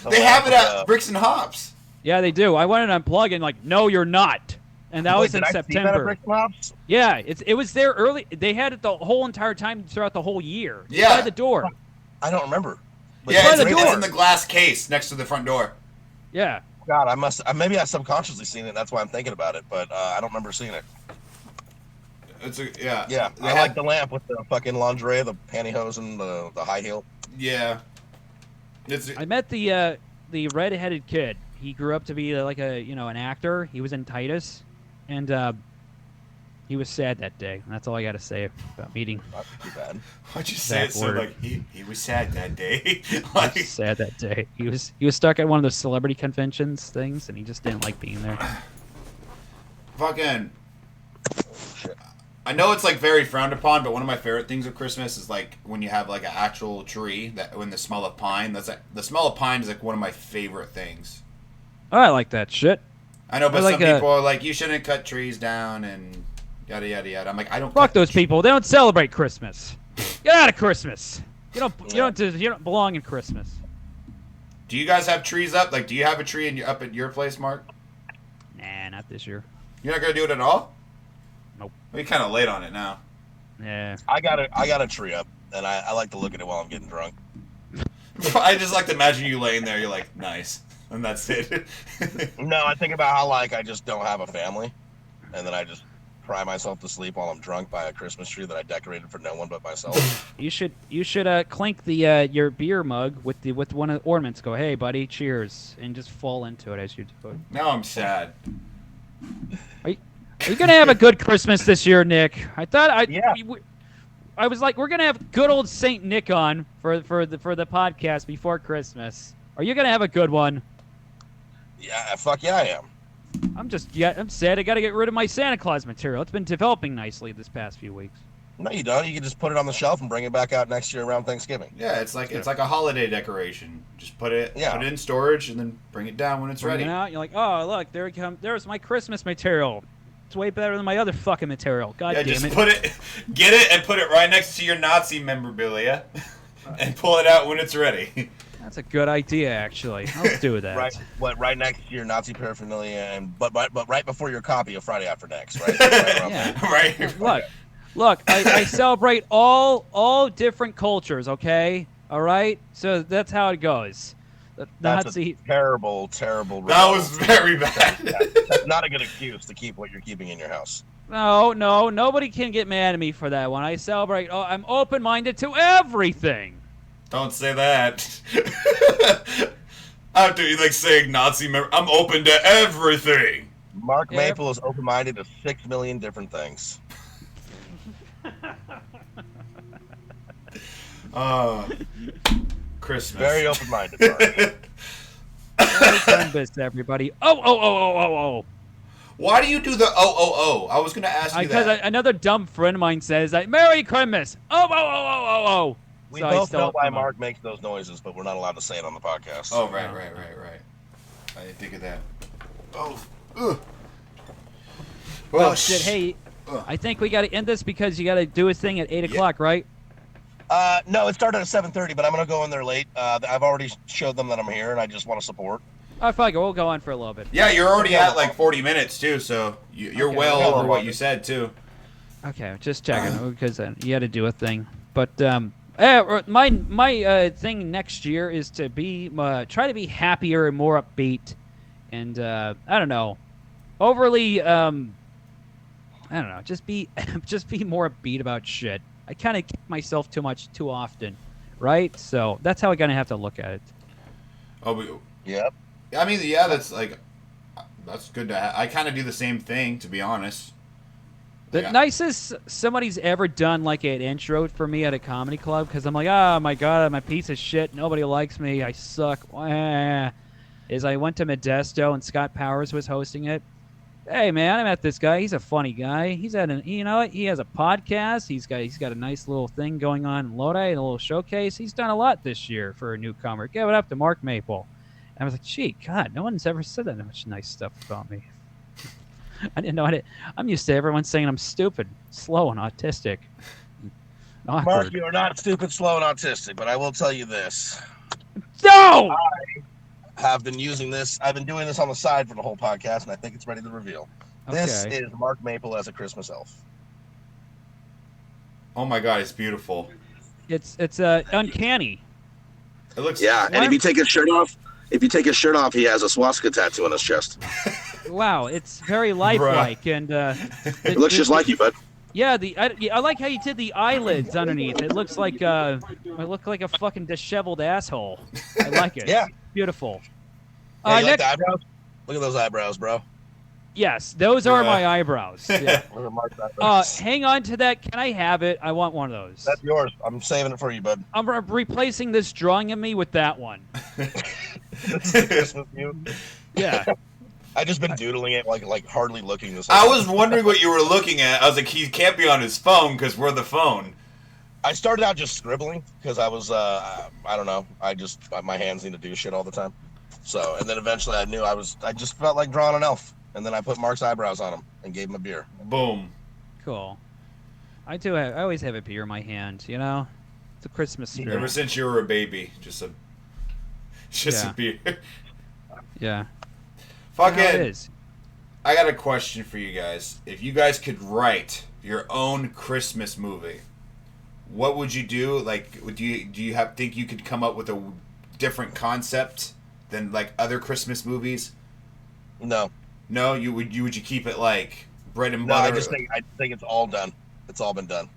The They lamp have it with at Bricks and Hops. Yeah, they do. I wanted to unplug and like, no, you're not. And that Wait, was in did I see that at September. Brick Pops? Yeah, it was there early. They had it the whole entire time throughout the whole year. It's Yeah. by the door. I don't remember. But Yeah, by it's, the it's door. in the glass case next to the front door. Yeah. God, maybe I subconsciously seen it. That's why I'm thinking about it, but I don't remember seeing it. Yeah. Yeah, They I had- like the lamp with the fucking lingerie, the pantyhose, and the high heel. Yeah. It's I met the redheaded kid. He grew up to be like an actor. He was in Titus, and he was sad that day. And that's all I got to say about meeting. Not too bad. Why'd you say it That so word. like he was sad that day? He Like, was sad that day. He was stuck at one of those celebrity conventions things, and he just didn't like being there. fucking. Shit. I know it's like very frowned upon, but one of my favorite things of Christmas is like when you have like an actual tree that when the smell of pine. That's like the smell of pine is like one of my favorite things. Oh, I like that shit. I know, but like some people are like, you shouldn't cut trees down and yada yada yada. I'm like, I don't. Fuck those people. They don't celebrate Christmas. Get out of Christmas. You don't belong in Christmas. Do you guys have trees up? Like, do you have a tree up at your place, Mark? Nah, not this year. You're not gonna do it at all? Nope. We're kind of late on it now. Yeah. I got a tree up, and I like to look at it while I'm getting drunk. I just like to imagine you laying there. You're like, nice, and that's it. No, I think about how like I just don't have a family, and then I just cry myself to sleep while I'm drunk by a Christmas tree that I decorated for no one but myself. You should clink the your beer mug with one of the ornaments. Go, hey buddy, cheers, and just fall into it as you do it. Now I'm sad. Are you gonna have a good Christmas this year, Nick? I was like, we're gonna have good old Saint Nick on for the podcast before Christmas. Are you gonna have a good one? Yeah, fuck yeah, I am. I'm sad. I got to get rid of my Santa Claus material. It's been developing nicely this past few weeks. No, you don't. You can just put it on the shelf and bring it back out next year around Thanksgiving. Yeah, it's like a holiday decoration. Just put it in storage and then bring it down when it's ready. Out, you're like, oh look, there's my Christmas material. It's way better than my other fucking material. God damn just it. Get it and put it right next to your Nazi memorabilia, and pull it out when it's ready. That's a good idea, actually. Let's do that. Right next to your Nazi paraphernalia, but right before your copy of Friday After Next, right? Right. Look, I celebrate all different cultures. Okay, all right. So that's how it goes. That's a terrible. That was very bad. That's not a good excuse to keep what you're keeping in your house. No, nobody can get mad at me for that one. I celebrate. Oh, I'm open-minded to everything. Don't say that. After you saying Nazi member, I'm open to everything. Mark Maple is open-minded to 6 million different things. Christmas. Very open-minded, Mark. Merry Christmas, everybody. Oh. Why do you do the oh? I was going to ask you that. Because another dumb friend of mine says that, Merry Christmas. Oh. We both know why Mark makes those noises, but we're not allowed to say it on the podcast. Oh, right. I didn't think of that. Oh. Ugh. Well, shit. Hey, I think we got to end this because you got to do a thing at 8 o'clock, right? No, it started at 7:30, but I'm going to go in there late. I've already showed them that I'm here, and I just want to support. I figure we'll go on for a little bit. Yeah, you're already at 40 minutes, too, so you're well over what you said, too. Okay, just checking, because you got to do a thing. But my thing next year is to be try to be happier and more upbeat, and I don't know, overly I don't know, just be more upbeat about shit. I kind of kick myself too often, right? So that's how I'm gonna have to look at it. Oh, yep. I mean, yeah, that's good to have. I kind of do the same thing, to be honest. The nicest somebody's ever done like an intro for me at a comedy club, because I'm like, oh my god, I'm a piece of shit. Nobody likes me. I suck. Is I went to Modesto and Scott Powers was hosting it. Hey man, I met this guy. He's a funny guy. He has a podcast. He's got a nice little thing going on in Lodi, a little showcase. He's done a lot this year for a newcomer. Give it up to Mark Maple. And I was like, gee, God, no one's ever said that much nice stuff about me. I didn't know. I'm used to everyone saying I'm stupid, slow, and autistic. Mark, you are not stupid, slow, and autistic, but I will tell you this. No! I've been doing this on the side for the whole podcast, and I think it's ready to reveal. Okay. This is Mark Maple as a Christmas elf. Oh my god, it's beautiful. It's uncanny. It looks and if you take his shirt off, he has a swastika tattoo on his chest. Wow, it's very lifelike, and it looks just like you, bud. Yeah, I like how you did the eyelids underneath. It looks like a fucking disheveled asshole. I like it. Yeah, beautiful. Yeah, you like the eyebrows? Look at those eyebrows, bro. Yes, those are my eyebrows. Yeah. Hang on to that. Can I have it? I want one of those. That's yours. I'm saving it for you, bud. I'm replacing this drawing of me with that one. That's the Christmas view. Yeah. I just been doodling it, like hardly looking this. I was wondering what you were looking at. I was like, he can't be on his phone because we're the phone. I started out just scribbling because I was, I don't know. My hands need to do shit all the time. So, and then eventually I knew I just felt like drawing an elf. And then I put Mark's eyebrows on him and gave him a beer. Boom. Cool. I always have a beer in my hand, you know? It's a Christmas spirit. Ever since you were a baby, just a beer. Yeah. Fucking. It is. I got a question for you guys. If you guys could write your own Christmas movie, what would you do? Like, do you think you could come up with a different concept than like other Christmas movies? No. No, would you keep it like bread and No, butter? I think it's all done. It's all been done.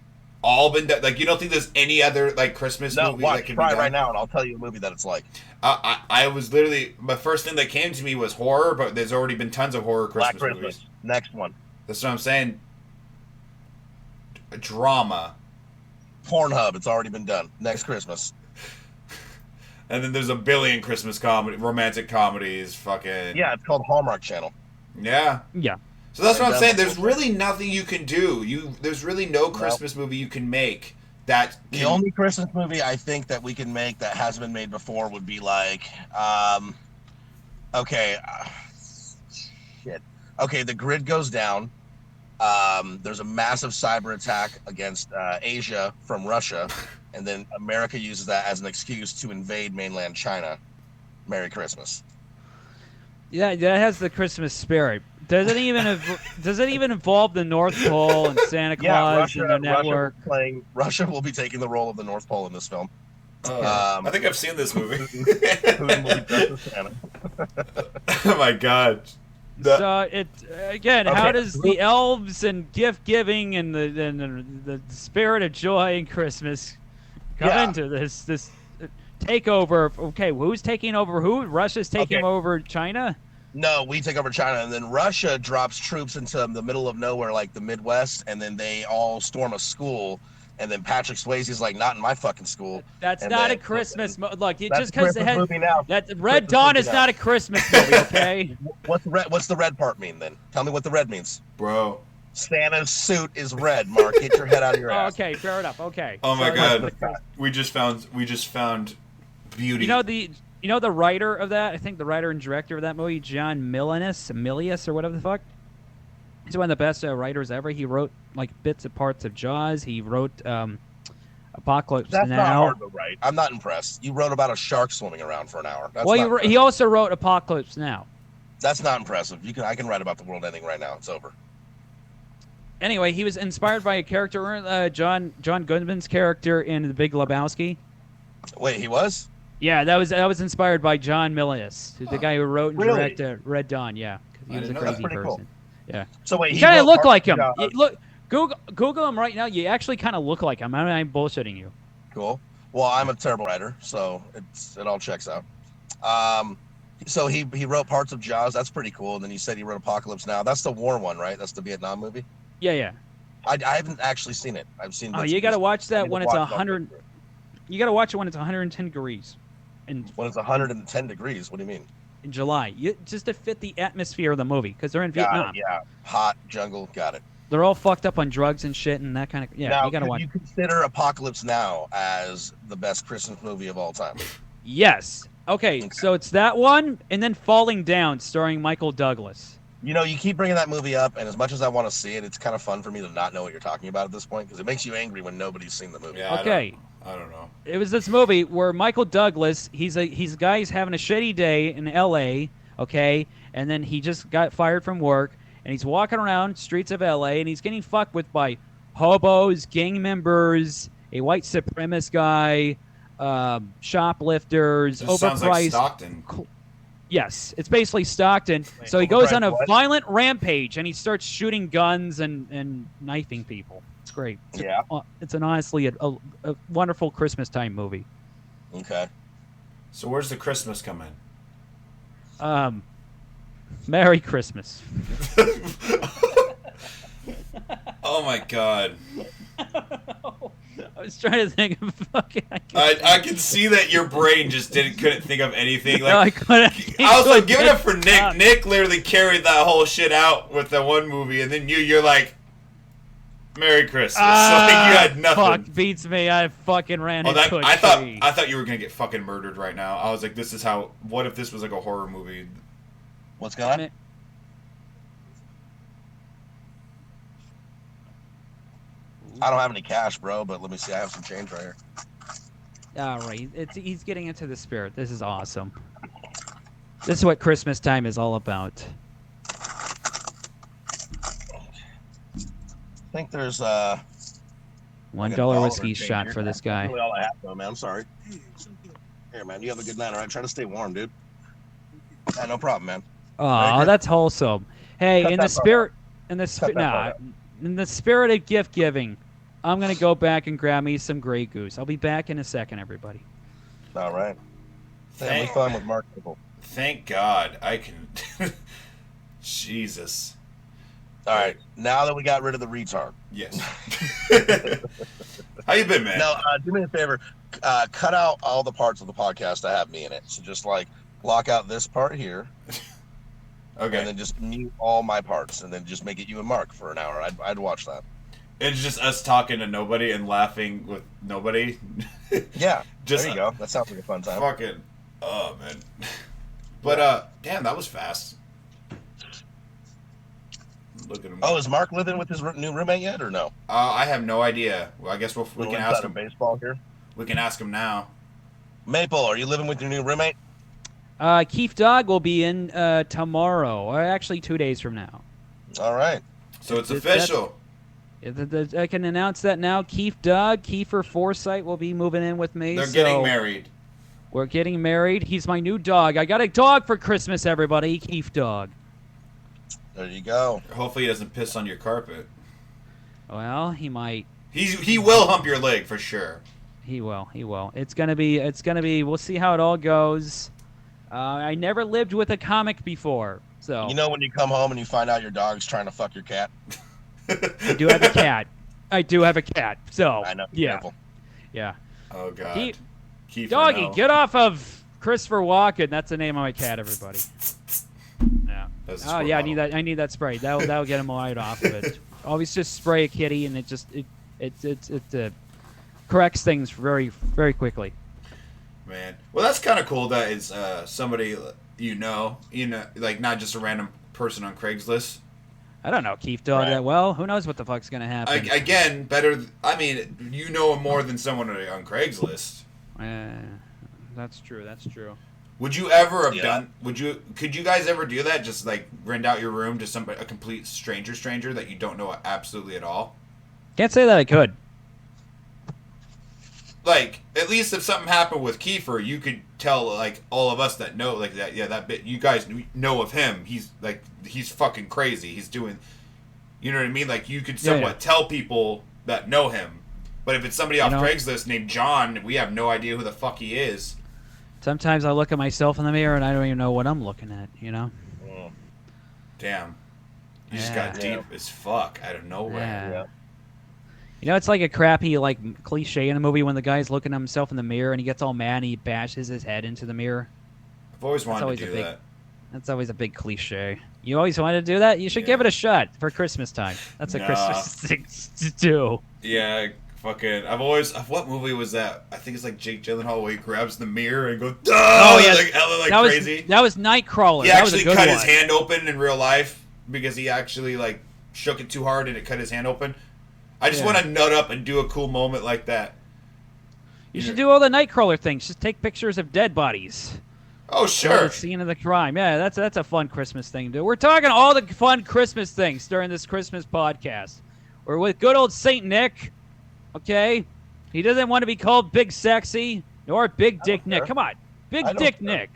All been done. Like, you don't think there's any other like Christmas movie that can be done? Try right now, and I'll tell you a movie that it's like. I was literally, my first thing that came to me was horror, but there's already been tons of horror Christmas Black movies. Christmas. Next one. That's what I'm saying. Drama. Pornhub. It's already been done. Next Christmas. And then there's a billion Christmas romantic comedies. Fucking. Yeah, it's called Hallmark Channel. Yeah. Yeah. So that's what I'm saying. There's really nothing you can do. There's really no Christmas movie you can make that. The only Christmas movie I think that we can make that hasn't been made before would be like, shit. Okay, the grid goes down. There's a massive cyber attack against Asia from Russia, and then America uses that as an excuse to invade mainland China. Merry Christmas. Yeah, that has the Christmas spirit. Does it even involve the North Pole and Santa Claus and the network? Russia will be taking the role of the North Pole in this film. I think I've seen this movie. Putin will be dressed as Santa. Oh my god. So how does the elves and gift giving and the spirit of joy in Christmas come into this takeover? Okay, who's taking over who? Russia's taking over China? No, we take over China, and then Russia drops troops into the middle of nowhere, like the Midwest, and then they all storm a school, and then Patrick Swayze's like, not in my fucking school. That's not a Christmas movie. Look, just because that Red Dawn is not a Christmas movie, okay? What's the red part mean, then? Tell me what the red means. Bro. Santa's suit is red, Mark. Get your head out of your ass. Okay, fair enough, okay. Oh my god. We just found beauty. You know the writer of that? I think the writer and director of that movie, John Milius, or whatever the fuck. He's one of the best writers ever. He wrote like bits and parts of Jaws. He wrote Apocalypse Now. That's not hard to write. I'm not impressed. You wrote about a shark swimming around for an hour. He also wrote Apocalypse Now. That's not impressive. I can write about the world ending right now. It's over. Anyway, he was inspired by a character, John Goodman's character in The Big Lebowski. Wait, he was? Yeah, that was inspired by John Milius, the guy who wrote and directed Red Dawn. Yeah, because he was a crazy person. Cool. Yeah. So wait, you kind of look like him. Look, Google him right now. You actually kind of look like him. I'm bullshitting you. Cool. Well, I'm a terrible writer, so it all checks out. So he wrote parts of Jaws. That's pretty cool. And then you said he wrote Apocalypse Now. That's the war one, right? That's the Vietnam movie. Yeah. I haven't actually seen it. I've seen. Oh, you got to watch that when it's 100. You got to watch it when it's 110 degrees. When it's 110 degrees, what do you mean? In July, just to fit the atmosphere of the movie, because they're in Vietnam. Yeah, hot jungle, got it. They're all fucked up on drugs and shit and that kind of. Yeah, now, you gotta watch. You consider Apocalypse Now as the best Christmas movie of all time? Yes. Okay, so it's that one, and then Falling Down, starring Michael Douglas. You know, you keep bringing that movie up, and as much as I want to see it, it's kind of fun for me to not know what you're talking about at this point, because it makes you angry when nobody's seen the movie. Yeah, okay. I don't know. It was this movie where Michael Douglas, he's a guy who's having a shitty day in L.A., okay, and then he just got fired from work, and he's walking around streets of L.A., and he's getting fucked with by hobos, gang members, a white supremacist guy, shoplifters, This overpriced. sounds like Stockton. Yes, it's basically Stockton. Wait, so he goes on a what? violent rampage, and he starts shooting guns and knifing people. It's great. Yeah. It's an honestly a wonderful Christmas time movie. Okay. So where's the Christmas come in? Merry Christmas. Oh my god. I was trying to think of fucking. I can see that your brain just couldn't think of anything. Like, No, I couldn't. I was like, give it up for Nick. Nick literally carried that whole shit out with the one movie, and then you're like, Merry Christmas. Like you had nothing. Fuck beats me. I fucking ran into a tree. I thought you were gonna get fucking murdered right now. I was like, this is how. What if this was like a horror movie? What's going on? I don't have any cash, bro, but let me see. I have some change right here. All right, he's getting into the spirit. This is awesome. This is what Christmas time is all about. I think there's $1 whiskey shot for this guy. That's really all I have, though, man. I'm sorry. Here, man. You have a good night, all right? Try to stay warm, dude. Yeah, no problem, man. Oh, that's wholesome. Hey, in the spirit of gift giving, I'm gonna go back and grab me some Grey Goose. I'll be back in a second, everybody. All right. Family fun with Mark People. Thank God I can. Jesus. All right. Now that we got rid of the retard. Yes. How you been, man? No, do me a favor. Cut out all the parts of the podcast that have me in it. So just like block out this part here. Okay. And then just mute all my parts, and then just make it you and Mark for an hour. I'd watch that. It's just us talking to nobody and laughing with nobody. Yeah. Just, there you go. That sounds like a fun time. Fucking, oh man. But damn, that was fast. Look at him. Oh, is Mark living with his new roommate yet, or no? I have no idea. Well, I guess we can ask him. Baseball here. We can ask him now. Maple, are you living with your new roommate? Keith Dog will be in tomorrow, or actually 2 days from now. All right. So it's official. I can announce that now. Keith Dog, Kiefer Forsythe will be moving in with me. They're getting married. We're getting married. He's my new dog. I got a dog for Christmas, everybody. Keith Dog. There you go. Hopefully he doesn't piss on your carpet. Well, he might. He will hump your leg for sure. He will. It's gonna be. We'll see how it all goes. I never lived with a comic before, so. You know when you come home and you find out your dog's trying to fuck your cat? I do have a cat. So. I know. Yeah. Careful. Yeah. Oh God. Doggy, get off of Christopher Walken. That's the name of my cat, everybody. Yeah. Oh yeah, I need that spray. That'll get him right off of it. Always just spray a kitty, and it corrects things very, very quickly. Man, well, that's kind of cool. That is somebody you know, like not just a random person on Craigslist. I don't know Keith Dog that well. Who knows what the fuck's gonna happen? Again, better. I mean, you know him more than someone on Craigslist. That's true. Would you ever have done? Could you guys ever do that? Just like rent out your room to a complete stranger that you don't know absolutely at all? Can't say that I could. Like, at least if something happened with Kiefer, you could tell, like, all of us that know, like, that bit, you guys know of him. He's fucking crazy. He's doing, you know what I mean? Like, you could somewhat tell people that know him. But if it's somebody off Craigslist named John, we have no idea who the fuck he is. Sometimes I look at myself in the mirror and I don't even know what I'm looking at, you know? Damn. You just got deep as fuck out of nowhere. Yeah. You know, it's like a crappy, like, cliche in a movie when the guy's looking at himself in the mirror and he gets all mad and he bashes his head into the mirror. I've always wanted to do that. That's always a big cliche. You always wanted to do that? You should give it a shot for Christmas time. That's a Christmas thing to do. Yeah, fucking. What movie was that? I think it's like Jake Gyllenhaal where he grabs the mirror and goes, oh, yeah. Like crazy. That was Nightcrawler. He actually cut his hand open in real life because he actually, like, shook it too hard and it cut his hand open. I just want to nut up and do a cool moment like that. You should do all the Nightcrawler things. Just take pictures of dead bodies. Oh, sure. The scene of the crime. Yeah, that's a fun Christmas thing to do. We're talking all the fun Christmas things during this Christmas podcast. We're with good old Saint Nick, okay? He doesn't want to be called Big Sexy nor Big Dick Nick. Come on. Big Dick Nick.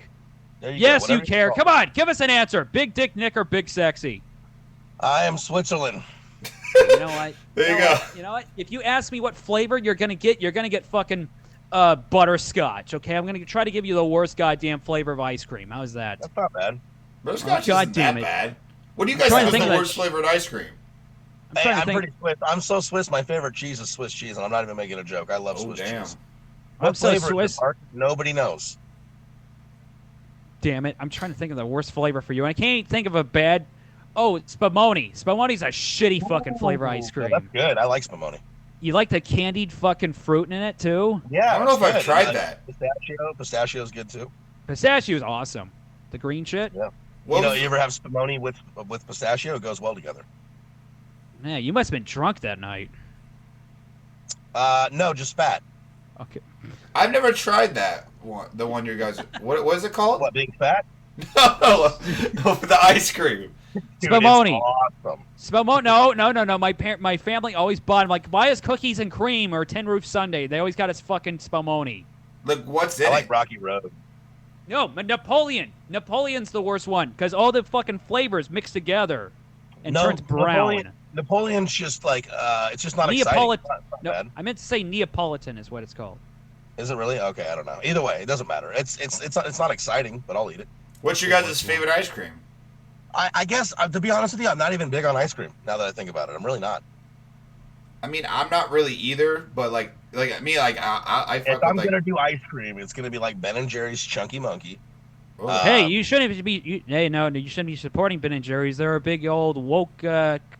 Yes, you care. Come on. Give us an answer. Big Dick Nick or Big Sexy? I am Switzerland. You know what? There you go. You know what? If you ask me what flavor you're gonna get fucking butterscotch. Okay, I'm gonna try to give you the worst goddamn flavor of ice cream. How's that? That's not bad. Butterscotch isn't that bad. What do you guys think is the worst flavored ice cream? I'm pretty Swiss. I'm so Swiss. My favorite cheese is Swiss cheese, and I'm not even making a joke. I love Swiss cheese. I'm so Swiss. Nobody knows. Damn it! I'm trying to think of the worst flavor for you. I can't think of a bad Oh, Spumoni. Spumoni's a shitty fucking flavor ice cream. That's good. I like Spumoni. You like the candied fucking fruit in it too? Yeah, I don't know if I've good. tried that. Pistachio's good too. Pistachio's awesome. The green shit. Yeah. What was- You ever have Spumoni with pistachio? It goes well together. Man, you must have been drunk that night. No, just fat. Okay. I've never tried that one. The one you guys. What is it called? What, being fat? No, the ice cream. Dude, Spumoni. it's awesome. Spumoni. No. My family always bought them. Like, buy us cookies and cream or Tin Roof Sundae. They always got us fucking Spumoni. Like, what's in I it? like Rocky Road. No, but Napoleon. Napoleon's the worst one because all the fucking flavors mix together and turns brown. Napoleon's just like it's just not exciting. Neapolitan. It's not No, bad. I meant to say Neapolitan is what it's called. Is it really? Okay, I don't know. Either way, it doesn't matter. It's not exciting, but I'll eat it. What's your guys' favorite ice cream? I guess to be honest with you, I'm not even big on ice cream. Now that I think about it, I'm really not. I mean, I'm not really either, but like me, like I fuck If I'm with like. gonna do ice cream, it's gonna be like Ben and Jerry's Chunky Monkey. Oh. Hey, you shouldn't be. You shouldn't be supporting Ben and Jerry's. They're a big old woke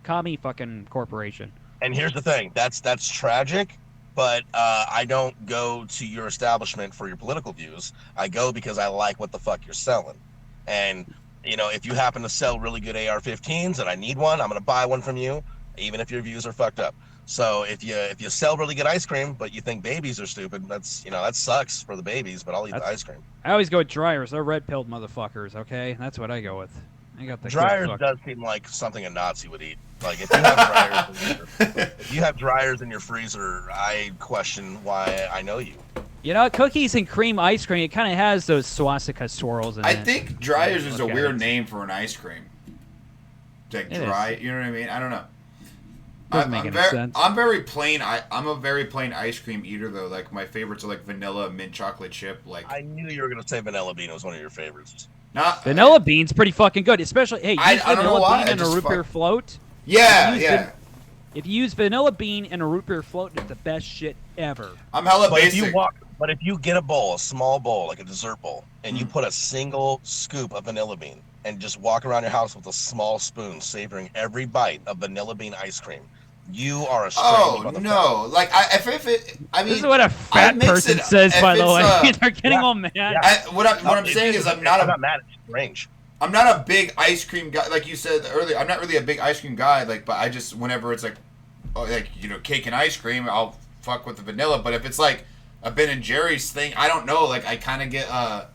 commie fucking corporation. And here's the thing, that's tragic, but I don't go to your establishment for your political views. I go because I like what the fuck you're selling. And if you happen to sell really good AR-15s and I need one, I'm gonna buy one from you, even if your views are fucked up. So if you sell really good ice cream, but you think babies are stupid, that's that sucks for the babies. But I'll eat the ice cream. I always go with Dryers. They're red-pilled motherfuckers. Okay, that's what I go with. I got the Dryers does seem like something a Nazi would eat. Like if you have dryers in your freezer, I question why I know you. Cookies and cream ice cream. It kind of has those swastika swirls in it. I think Dryers is a Look at weird it. name for an ice cream. Like It dry, is. you know what I mean? I don't know. Doesn't make any sense. I'm very plain. I'm a very plain ice cream eater though. Like my favorites are like vanilla, mint chocolate chip. Like I knew you were gonna say Vanilla Bean was one of your favorites. not Vanilla bean's pretty fucking good, especially use I don't know vanilla why, bean I and a just root beer fuck- float. Yeah, Use yeah. If you use vanilla bean and a root beer float, it's the best shit ever. I'm hella But basic. if you get a small bowl, like a dessert bowl, and you Mm. put a single scoop of vanilla bean and just walk around your house with a small spoon, savoring every bite of vanilla bean ice cream, you are a strange Oh motherfucker. no! Like if it, I mean, This is what a fat mix person it- says, if by the it's, way. They're getting yeah, all mad. yeah. what I'm saying is I'm not mad. It's strange. I'm not a big ice cream guy, like you said earlier. I'm not really a big ice cream guy, like, but I just whenever it's like cake and ice cream, I'll fuck with the vanilla. But if it's like a Ben and Jerry's thing, I don't know. Like I kind of get I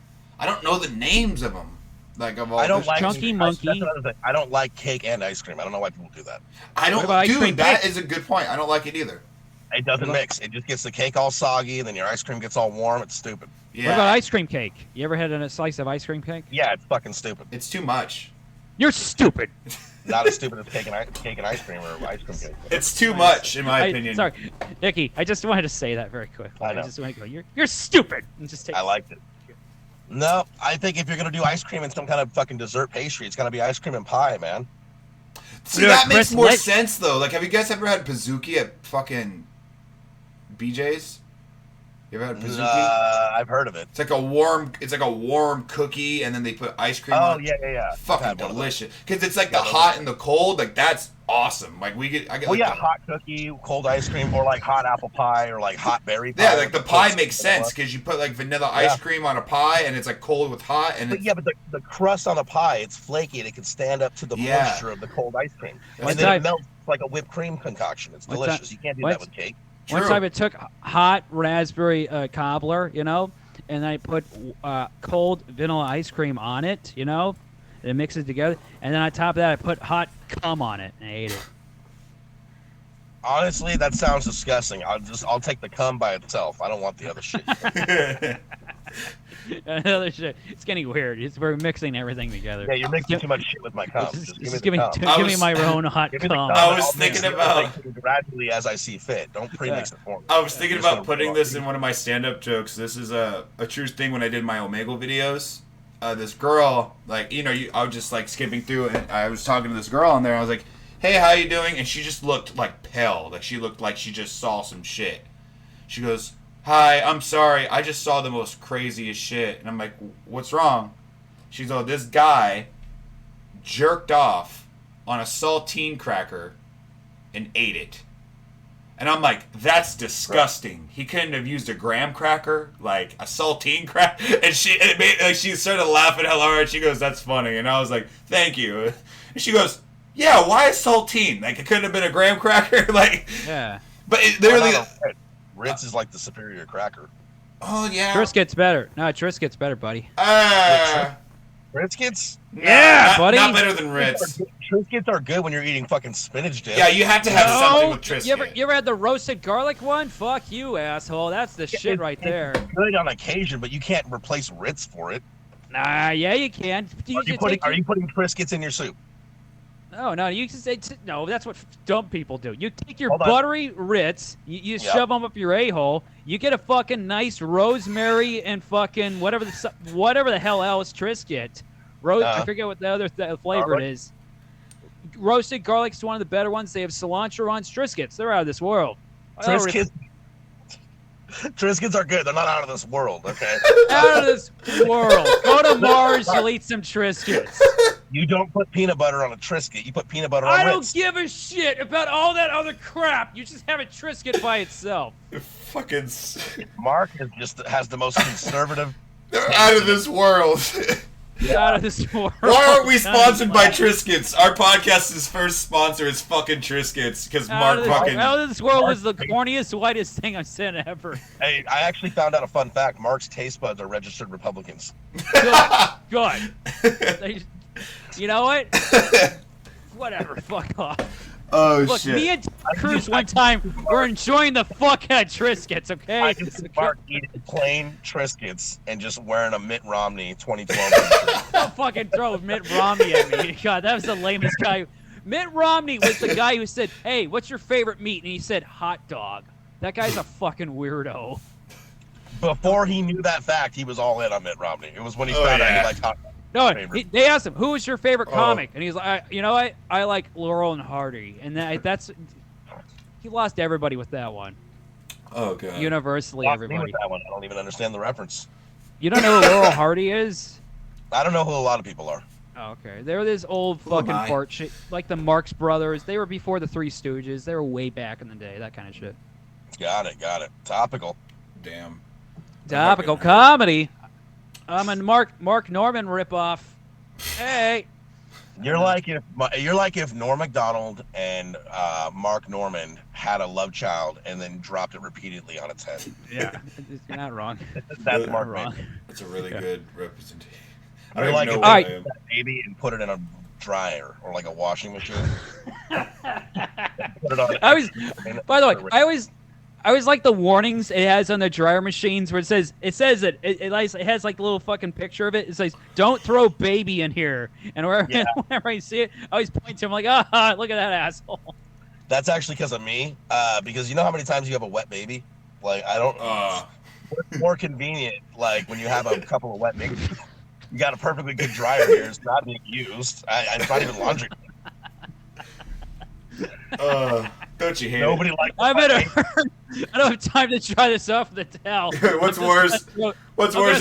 don't know the names of them. Like of all. I don't the- like Chunky Monkey. That's another thing. I don't like cake and ice cream. I don't know why people do that. I don't. What about ice cream Dude, that cake? is a good point. I don't like it either. It doesn't mix. It just gets the cake all soggy, and then your ice cream gets all warm. It's stupid. Yeah. What about ice cream cake? You ever had a slice of ice cream cake? Yeah, it's fucking stupid. It's too much. You're stupid. Not as stupid as cake and ice cream or ice cream cake. It's too much, in my opinion. Sorry, Nikki. I just wanted to say that very quickly. I know. just wanted to go. You're stupid. And just take. I liked it. No, I think if you're gonna do ice cream and some kind of fucking dessert pastry, it's gotta be ice cream and pie, man. See, Dude, that makes Chris, more let- sense though. Like, have you guys ever had Pizookie at fucking BJ's? You ever had Pizookie? I've heard of it. It's like a warm cookie, and then they put ice cream Oh on it. yeah. I've Fucking had one of those. delicious. Because it's like Yeah, the those hot are- and the cold. Like that's awesome. Like I get. Well, like, yeah, hot cookie, cold ice cream, or like hot apple pie, or like hot berry pie. Yeah, like the with pie toast makes and vanilla. sense because you put like vanilla ice cream on a pie, and it's like cold with hot, and But it's, yeah, but the crust on the pie, it's flaky and it can stand up to the Yeah. moisture of the cold ice cream. One And then time- it melts like a whipped cream concoction. It's One delicious. time- You can't do what? that with cake. One True. time I took hot raspberry cobbler, and I put cold vanilla ice cream on it, and mix it together. And then on top of that, I put hot cum on it and I ate it. Honestly, that sounds disgusting. I'll take the cum by itself. I don't want the other shit. Another shit. It's getting weird. We're mixing everything together. Yeah, you're mixing too much shit with my cum. Just give me the cum. give me my own hot Give me the cum. cum. I and was I'll thinking mix the about- other thing gradually as I see fit. Don't premix it for me. I was thinking Just about don't putting fuck. this in one of my stand-up jokes. This is a true thing when I did my Omegle videos. This girl, like, I was just like skipping through, and I was talking to this girl on there. I was like, "Hey, how you doing?" And she just looked like pale, like she looked like she just saw some shit. She goes, "Hi, I'm sorry, I just saw the most craziest shit." And I'm like, "What's wrong?" She's like, "This guy jerked off on a saltine cracker and ate it. And I'm like, that's disgusting. He couldn't have used a graham cracker, like a saltine cracker. And she started laughing hell hard. She goes, that's funny. And I was like, thank you. And she goes, yeah, why is saltine? Like, it couldn't have been a graham cracker? Like, yeah. But literally... Ritz is like the superior cracker. Oh, yeah. Triscuit's better. No, Triscuit's better, buddy. Triscuits? Yeah, buddy. Not better than Ritz. Triscuits are good when you're eating fucking spinach dip. Yeah, you have to have something with Triscuit. You ever had the roasted garlic one? Fuck you, asshole. That's the shit right there. It's good on occasion, but you can't replace Ritz for it. Nah, yeah, you can. Are you putting Triscuits in your soup? No, you can say no. That's what dumb people do. You take your buttery Ritz, you shove them up your a-hole. You get a fucking nice rosemary and fucking whatever the hell else Triscuit. I forget what the other flavor it is. Roasted garlic's one of the better ones. They have cilantro on Triscuits. They're out of this world. Triscuits are good. They're not out of this world, okay? Out of this world. Go to Mars, you'll eat some Triscuits. You don't put peanut butter on a Triscuit. You put peanut butter on Ritz. I don't give a shit about all that other crap. You just have a Triscuit by itself. Fucking... Mark has the most conservative... They're out of this world. Out of this world. Why aren't we sponsored by Triscuits? Our podcast's first sponsor is fucking Triscuits because Mark fucking... Out of this world was the corniest, whitest thing I've said ever. Hey, I actually found out a fun fact. Mark's taste buds are registered Republicans. Good. You know what? Whatever. Fuck off. Oh, Look, shit. me and Cruz one time were enjoying the fuck out of Triscuits, okay? I can see Mark eating plain Triscuits and just wearing a Mitt Romney 2012. Don't fucking throw Mitt Romney at me. God, that was the lamest guy. Mitt Romney was the guy who said, hey, what's your favorite meat? And he said, hot dog. That guy's a fucking weirdo. Before he knew that fact, he was all in on Mitt Romney. It was when he found out he liked hot dog. No, they asked him, who was your favorite comic? And he's like, you know what? I like Laurel and Hardy. And that's... He lost everybody with that one. Oh, God. Universally, everybody. Me with that one. I don't even understand the reference. You don't know who Laurel Hardy is? I don't know who a lot of people are. Oh, okay. They were this old fucking fart shit. Like the Marx Brothers. They were before the Three Stooges. They were way back in the day. That kind of shit. Got it. Topical. Damn. Topical comedy. I'm a Mark Norman ripoff. Hey. You're like if Norm Macdonald and Mark Norman had a love child and then dropped it repeatedly on its head. Yeah, you're not wrong. That's Mark wrong. That's a really good representation. I don't like if they took that baby and put it in a dryer or like a washing machine. Put it on by the way, I always like the warnings it has on the dryer machines where it says it has like a little fucking picture of it. It says, "Don't throw baby in here." And whenever I see it, I always point to him like, "Ah, look at that asshole." That's actually because of me. Because you know how many times you have a wet baby? Like I don't. It's more convenient. Like when you have a couple of wet babies, you got a perfectly good dryer here. It's not being used. It's not even laundry. Don't you hate Nobody it? likes I don't have time to try this off the towel. What's worse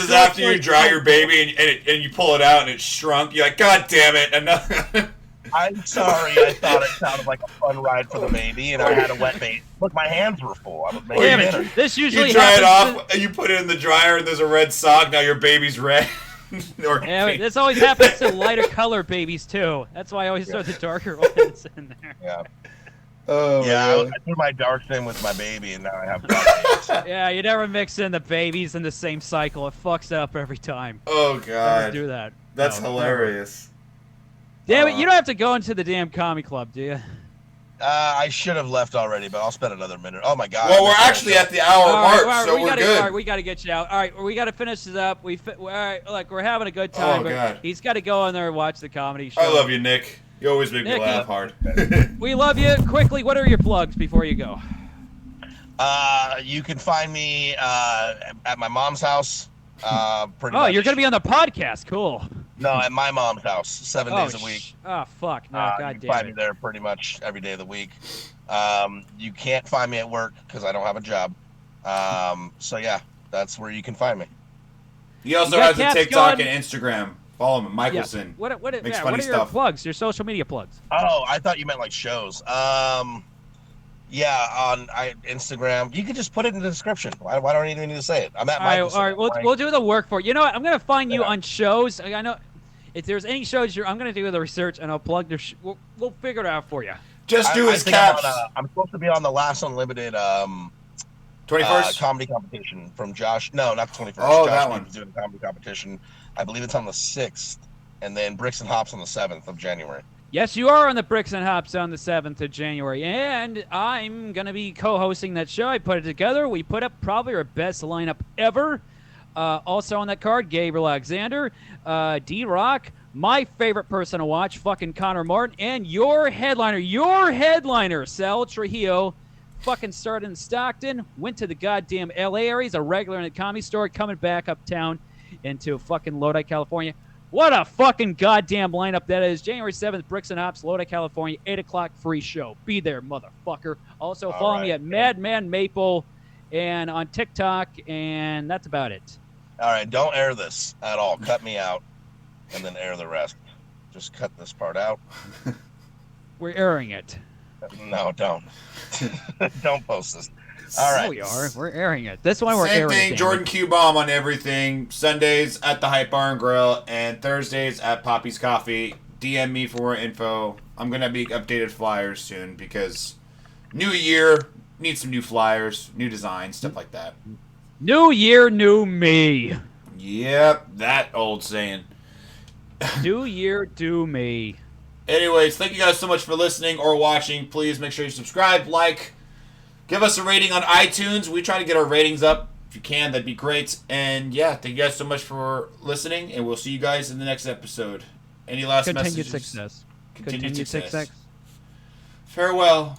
is after you dry your baby and you pull it out and it's shrunk. You're like, God damn it! Another. I'm sorry. I thought it sounded like a fun ride for the baby, and I had a wet baby. Look, my hands were full. I was making dinner. This usually you dry it off. And you put it in the dryer, and there's a red sock. Now your baby's red. This always happens to lighter color babies too. That's why I always throw the darker ones in there. Yeah. Oh, yeah, I threw my darks in with my baby, and now I have dark. Yeah, you never mix in the babies in the same cycle. It fucks up every time. Oh, God. Never do that. That's hilarious. Damn it, you don't have to go into the damn comedy club, do you? I should have left already, but I'll spend another minute. Oh, my God. Well, we're actually at the hour mark, so we're good. All right, we got to get you out. All right, we got to finish this up. All right, look, we're having a good time. Oh, God. He's got to go in there and watch the comedy show. I love you, Nick. You always make me laugh hard. We love you. Quickly, what are your plugs before you go? You can find me at my mom's house. Pretty much. You're going to be on the podcast. Cool. No, at my mom's house, 7 days a week. Oh, fuck. No, you can find me there pretty much every day of the week. You can't find me at work because I don't have a job. So, yeah, that's where you can find me. He also has a TikTok and Instagram. Follow him, Michelsen. Yes. What Makes are funny your stuff. plugs? Your social media plugs? Oh, I thought you meant like shows. Yeah, on Instagram. You could just put it in the description. Why don't you even need to say it? I'm at Michelsen. All right, we'll do the work for you. You know what? I'm gonna find you on shows. I know if there's any shows I'm gonna do the research and I'll plug their. We'll figure it out for you. Just do his caps. I'm supposed to be on the last Unlimited 21st comedy competition from Josh. No, not the 21st. Oh, Josh that one. is doing a comedy competition. I believe it's on the 6th, and then Bricks and Hops on the 7th of January. Yes, you are on the Bricks and Hops on the 7th of January, and I'm going to be co-hosting that show. I put it together. We put up probably our best lineup ever. Also on that card, Gabriel Alexander, D-Rock, my favorite person to watch, fucking Connor Martin, and your headliner, Sal Trujillo, fucking started in Stockton, went to the goddamn L.A. area. He's a regular in the Comedy Store, coming back uptown into fucking Lodi, California. What a fucking goddamn lineup that is. January 7th, Bricks and Hops, Lodi, California, 8 o'clock free show. Be there, motherfucker. Also, follow me at Madman Maple and on TikTok, and that's about it. All right, don't air this at all. Cut me out, and then air the rest. Just cut this part out. We're airing it. No, don't. Don't post this. All right. We are. We're airing it. This one we're Same airing thing, it. Jordan Q Bomb on everything. Sundays at the Hype Bar and Grill, and Thursdays at Poppy's Coffee. DM me for more info. I'm going to be updated flyers soon because new year, need some new flyers, new designs, stuff like that. New year, new me. Yep, that old saying. New year, do me. Anyways, thank you guys so much for listening or watching. Please make sure you subscribe, like, give us a rating on iTunes. We try to get our ratings up. If you can, that'd be great. And yeah, thank you guys so much for listening, and we'll see you guys in the next episode. Any last messages? Continued success. Continued success. Farewell.